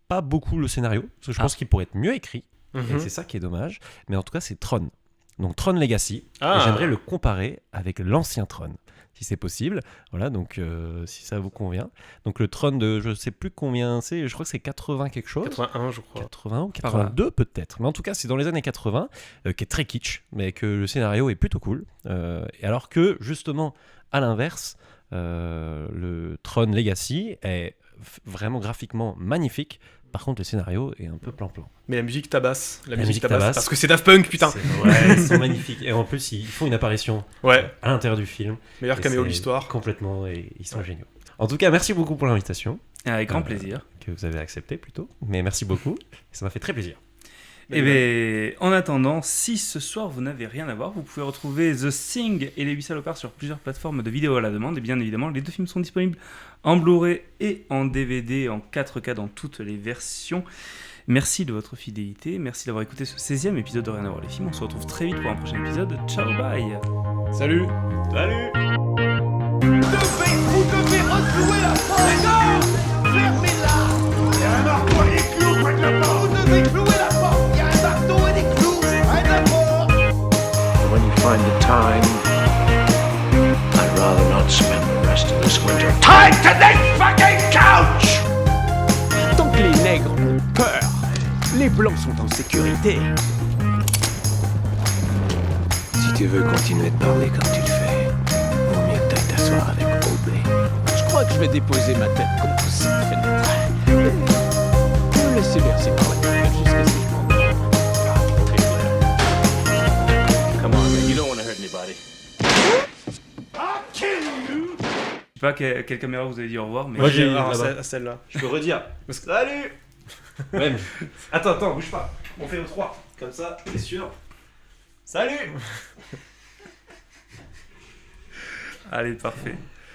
pas beaucoup le scénario parce que je pense qu'il pourrait être mieux écrit. Et c'est ça qui est dommage. Mais en tout cas, c'est Tron. Donc Tron Legacy. Et j'aimerais le comparer avec l'ancien Tron, si c'est possible. Voilà, donc si ça vous convient. Donc le Tron de je sais plus combien c'est, je crois que c'est 80 quelque chose. 81 je crois. 80 ou 82 peut-être. Mais en tout cas, c'est dans les années 80, qui est très kitsch, mais que le scénario est plutôt cool. Et alors que, justement, à l'inverse, le Tron Legacy est vraiment graphiquement magnifique. Par contre, le scénario est un peu plan-plan. Mais la musique tabasse. La musique musique tabasse. tabasse. Parce que c'est Daft Punk, putain. Ouais, ils sont magnifiques. Et en plus, ils font une apparition Ouais. à l'intérieur du film. Meilleur Et caméo de c'est l'histoire. Complètement, et ils sont géniaux. En tout cas, merci beaucoup pour l'invitation, Avec grand plaisir. que vous avez acceptée plutôt. Mais merci beaucoup, ça m'a fait très plaisir. Et bien, en attendant, si ce soir vous n'avez rien à voir, vous pouvez retrouver The Thing et Les 8 salopards sur plusieurs plateformes de vidéo à la demande. Et bien évidemment, les deux films sont disponibles en Blu-ray et en DVD, en 4K dans toutes les versions. Merci de votre fidélité, merci d'avoir écouté ce 16e épisode de Rien à voir les films. On se retrouve très vite pour un prochain épisode. Ciao, bye. Salut. Salut. Vous devez reclouer la porte. Fermez-la. Il y a un marteau et des clous, quoi que la porte. Vous devez clouer la porte. Il y a un marteau et des clous. Près de la porte. When you find the time, I'd rather not spend the rest of this winter. Time to this fucking couch. Tant que les nègres ont peur, les blancs sont en sécurité. Si tu veux continuer de parler comme tu le fais, vaut mieux que t'ailles t'asseoir avec Aubrey. Je crois que je vais déposer ma tête contre cette fenêtre. Me laisser verser par la gueule jusqu'à ce que je m'en aille. Come on, man. You don't want to hurt anybody. Je sais pas quelle caméra vous avez dit au revoir, mais Moi, j'ai- Alors, là-bas. celle-là. Je peux redire. Salut. Même. Attends, bouge pas. On fait au 3. Comme ça, t'es sûr. Salut. allez, parfait.